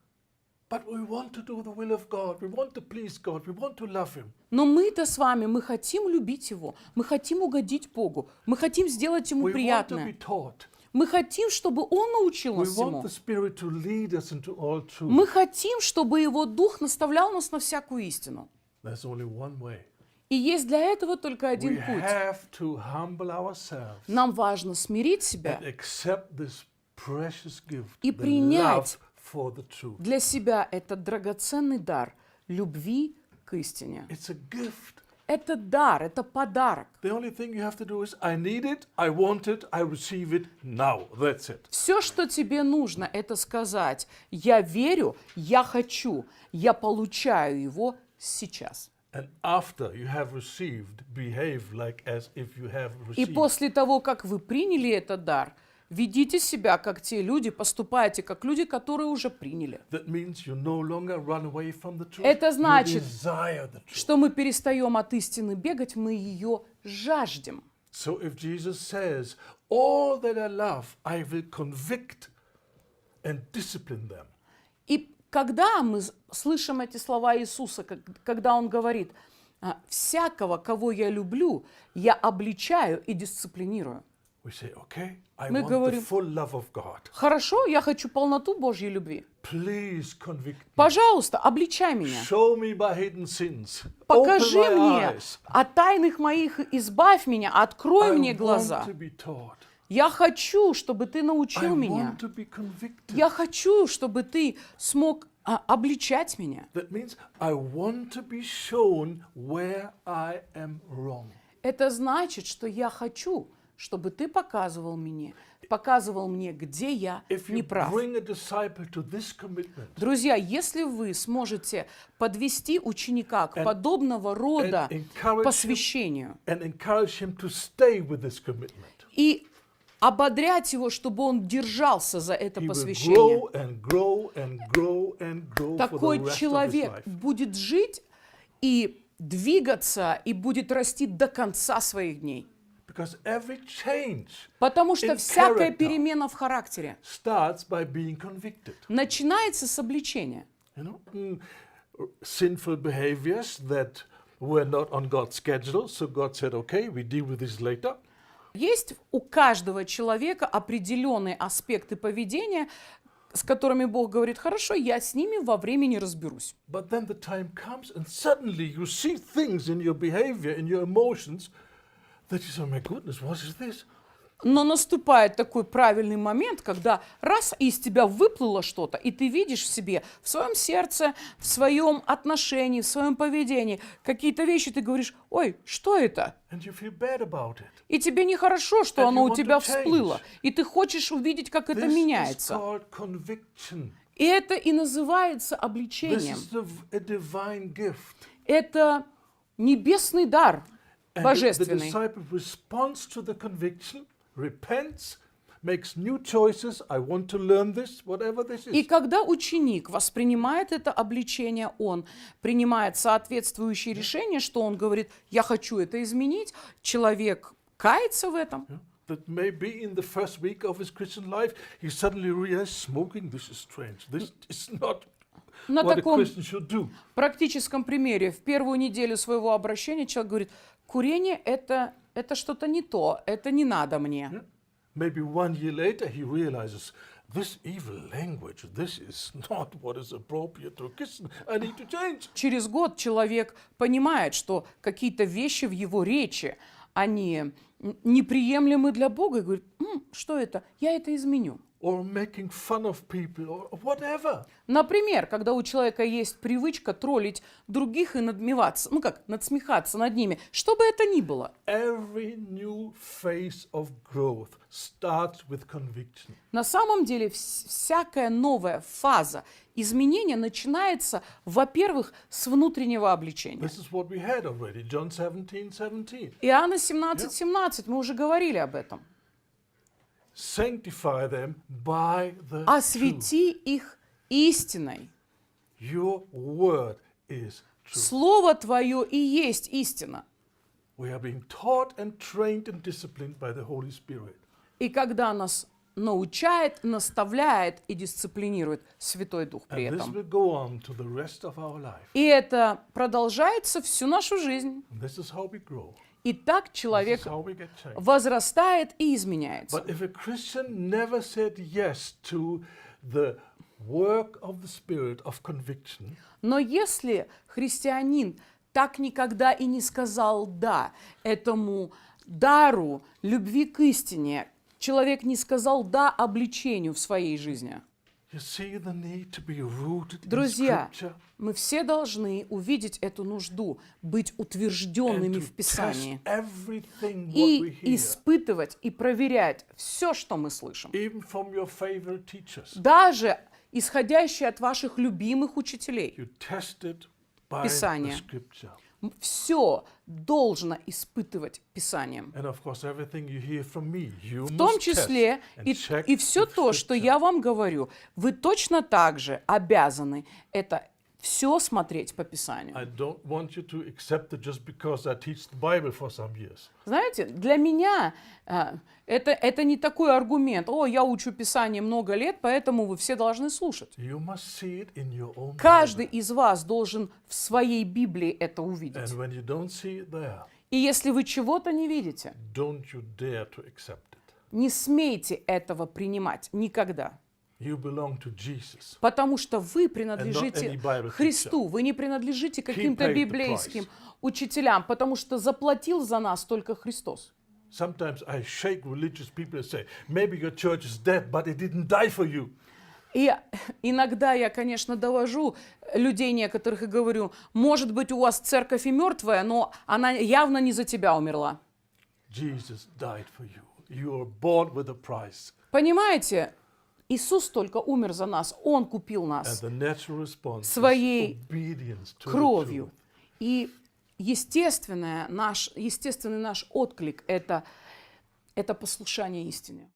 S1: But we want to do the will of God. We want to please God. We want to love Him.
S2: Но мы-то с вами, мы хотим любить Его, мы хотим угодить Богу, мы хотим сделать Ему
S1: We want to be
S2: приятное.
S1: taught.
S2: Мы хотим, чтобы Он научил
S1: We
S2: нас
S1: want
S2: всему.
S1: the Spirit to lead us into all truth.
S2: Мы хотим, чтобы Его Дух наставлял нас на всякую истину.
S1: There's only one way.
S2: И есть для этого только один
S1: We
S2: путь.
S1: have to humble ourselves
S2: Нам важно смирить себя
S1: and accept this precious gift,
S2: И
S1: the
S2: принять
S1: love for the truth.
S2: для себя этот драгоценный дар любви к истине.
S1: It's a gift.
S2: Это дар, это подарок.
S1: The only thing you have to do is, I need it, I want it, I receive it now. That's it.
S2: Все, что тебе нужно, это сказать: я верю, я хочу, я получаю его сейчас.
S1: And after you have received, behave like as if you have
S2: И
S1: received.
S2: после того, как вы приняли этот дар, ведите себя, как те люди, поступайте, как люди, которые уже приняли.
S1: That means you no longer run away from the truth.
S2: Это
S1: You
S2: значит,
S1: desire the truth.
S2: что мы перестаем от истины бегать, мы ее жаждем.
S1: So if Jesus says, all that I love, I will convict and discipline them.
S2: И когда мы слышим эти слова Иисуса, когда Он говорит: «Всякого, кого я люблю, я обличаю и дисциплинирую».
S1: We say, okay, I
S2: Мы
S1: want
S2: говорим,
S1: the full love of God.
S2: Хорошо, я хочу полноту Божьей любви.
S1: Please convict me.
S2: Пожалуйста, обличай меня.
S1: Show me my hidden sins.
S2: Покажи
S1: Open my
S2: мне
S1: eyes.
S2: от тайных моих, избавь меня, открой
S1: I
S2: мне
S1: want
S2: глаза.
S1: to be taught.
S2: Я хочу, чтобы ты
S1: I
S2: научил меня.
S1: want to be convicted.
S2: Я хочу, чтобы ты смог обличать меня.
S1: That means I want to be shown where I am wrong.
S2: Это значит, что я хочу, чтобы ты показывал мне, где я
S1: If you
S2: не прав.
S1: bring a disciple to this commitment
S2: Друзья, если вы сможете подвести ученика к подобного рода
S1: and encourage him,
S2: посвящению
S1: and encourage him to stay with this commitment,
S2: и ободрять его, чтобы он держался за это
S1: he will
S2: посвящение,
S1: grow and grow and grow and grow for the
S2: такой
S1: rest of his
S2: человек
S1: life.
S2: будет жить и двигаться, и будет расти до конца своих дней.
S1: Because every change
S2: Потому что
S1: in
S2: всякая
S1: character
S2: перемена в характере
S1: starts by being convicted.
S2: начинается с обличения.
S1: You know, sinful behaviors that were not on God's schedule, so God said, okay, we deal with this later.
S2: Есть у каждого человека определенные аспекты поведения, с которыми Бог говорит, хорошо, я с ними во времени разберусь.
S1: But then the time comes and suddenly you see things in your behavior, in your emotions, that you say, oh my goodness, what is this?
S2: Но наступает такой правильный момент, когда раз из тебя выплыло что-то, и ты видишь в себе, в своем сердце, в своем отношении, в своем поведении какие-то вещи, ты говоришь, ой, что это?
S1: And you feel bad about it.
S2: И тебе нехорошо, что
S1: And
S2: оно
S1: you
S2: у
S1: want
S2: тебя
S1: to
S2: всплыло,
S1: change.
S2: и ты хочешь увидеть, как это
S1: This is
S2: меняется.
S1: called conviction.
S2: И это и называется
S1: This
S2: обличением.
S1: is a divine gift.
S2: Это небесный дар,
S1: And the
S2: божественный.
S1: disciple responds to the conviction, repents, makes new choices. I want to learn this, whatever this
S2: И
S1: is.
S2: когда ученик воспринимает это обличение, он принимает соответствующие решения, что он говорит, я хочу это изменить, человек кается в этом.
S1: That maybe in the first week of his Christian life, he suddenly realized smoking, this is strange. This is not
S2: На
S1: what a
S2: таком
S1: Christian should do.
S2: практическом примере в первую неделю своего обращения человек говорит, курение это что-то не то, это не надо мне.
S1: Maybe 1 year later, he realizes this evil language, this is not what is appropriate to a Christian. I need to change.
S2: Через год человек понимает, что какие-то вещи в его речи, они неприемлемы для Бога, и говорит, что это? Я это изменю.
S1: Or making fun of people, or whatever.
S2: Например, когда у человека есть привычка троллить других и надмеваться, надсмехаться над ними, что бы это ни было.
S1: Every new phase of growth starts with conviction.
S2: На самом деле всякая новая фаза изменения начинается, во-первых, с внутреннего обличения.
S1: This is what we had already, John 17:17.
S2: Иоанна 17:17, мы уже говорили об этом.
S1: Sanctify them by the truth.
S2: Освети их истиной.
S1: Your word is true.
S2: Слово Твое и есть истина.
S1: We are being taught and trained and disciplined by the Holy Spirit.
S2: И когда нас научает, наставляет и дисциплинирует Святой Дух при
S1: And this
S2: этом.
S1: will go on to the rest of our life.
S2: И это продолжается всю нашу жизнь.
S1: And this is how we grow.
S2: И так
S1: This
S2: человек
S1: is how we get changed.
S2: возрастает и изменяется.
S1: But if a Christian never said yes to the work of the Spirit of conviction,
S2: Но если христианин так никогда и не сказал «да» этому дару любви к истине, человек не сказал «да» обличению в своей жизни.
S1: you see the need to be rooted in
S2: Друзья,
S1: Scripture
S2: мы все должны увидеть эту нужду, быть
S1: and
S2: утвержденными
S1: to
S2: в
S1: test
S2: Писании
S1: everything what we
S2: и
S1: hear,
S2: испытывать и проверять все, что мы слышим.
S1: even from your favorite teachers.
S2: Даже исходящее от ваших любимых учителей.
S1: You test it by the
S2: Писание.
S1: Scripture.
S2: Все должно испытывать Писанием.
S1: And of course, everything you hear from me, you
S2: В том
S1: must
S2: числе
S1: test and
S2: и
S1: check
S2: все
S1: with
S2: то, что
S1: Scripture.
S2: я вам говорю, вы точно так же обязаны это все смотреть по Писанию.
S1: I don't want you to accept it just because I teach the Bible for some years.
S2: Знаете, для меня это не такой аргумент. О, я учу Писание много лет, поэтому вы все должны слушать.
S1: You must see it in your own
S2: Каждый
S1: Bible.
S2: из вас должен в своей Библии это увидеть.
S1: And when you don't see it there,
S2: И если вы чего-то не видите,
S1: don't you dare to accept it.
S2: не смейте этого принимать никогда.
S1: You belong to Jesus.
S2: Потому что вы
S1: any
S2: принадлежите
S1: Bible
S2: Христу, вы не принадлежите каким-то
S1: paid the
S2: библейским учителям, потому что заплатил за нас только Христос.
S1: Sometimes I shake religious people and say, maybe your church is dead, but it didn't die for you.
S2: И иногда я, конечно, довожу людей некоторых и говорю, может быть, у вас церковь и мертвая, но она явно не за тебя умерла.
S1: Jesus died for you. You are bought with a price.
S2: Понимаете, Иисус только умер за нас, Он купил
S1: And
S2: нас
S1: the natural response
S2: своей
S1: is obedience to the
S2: кровью.
S1: truth.
S2: И естественный наш отклик – это послушание истине.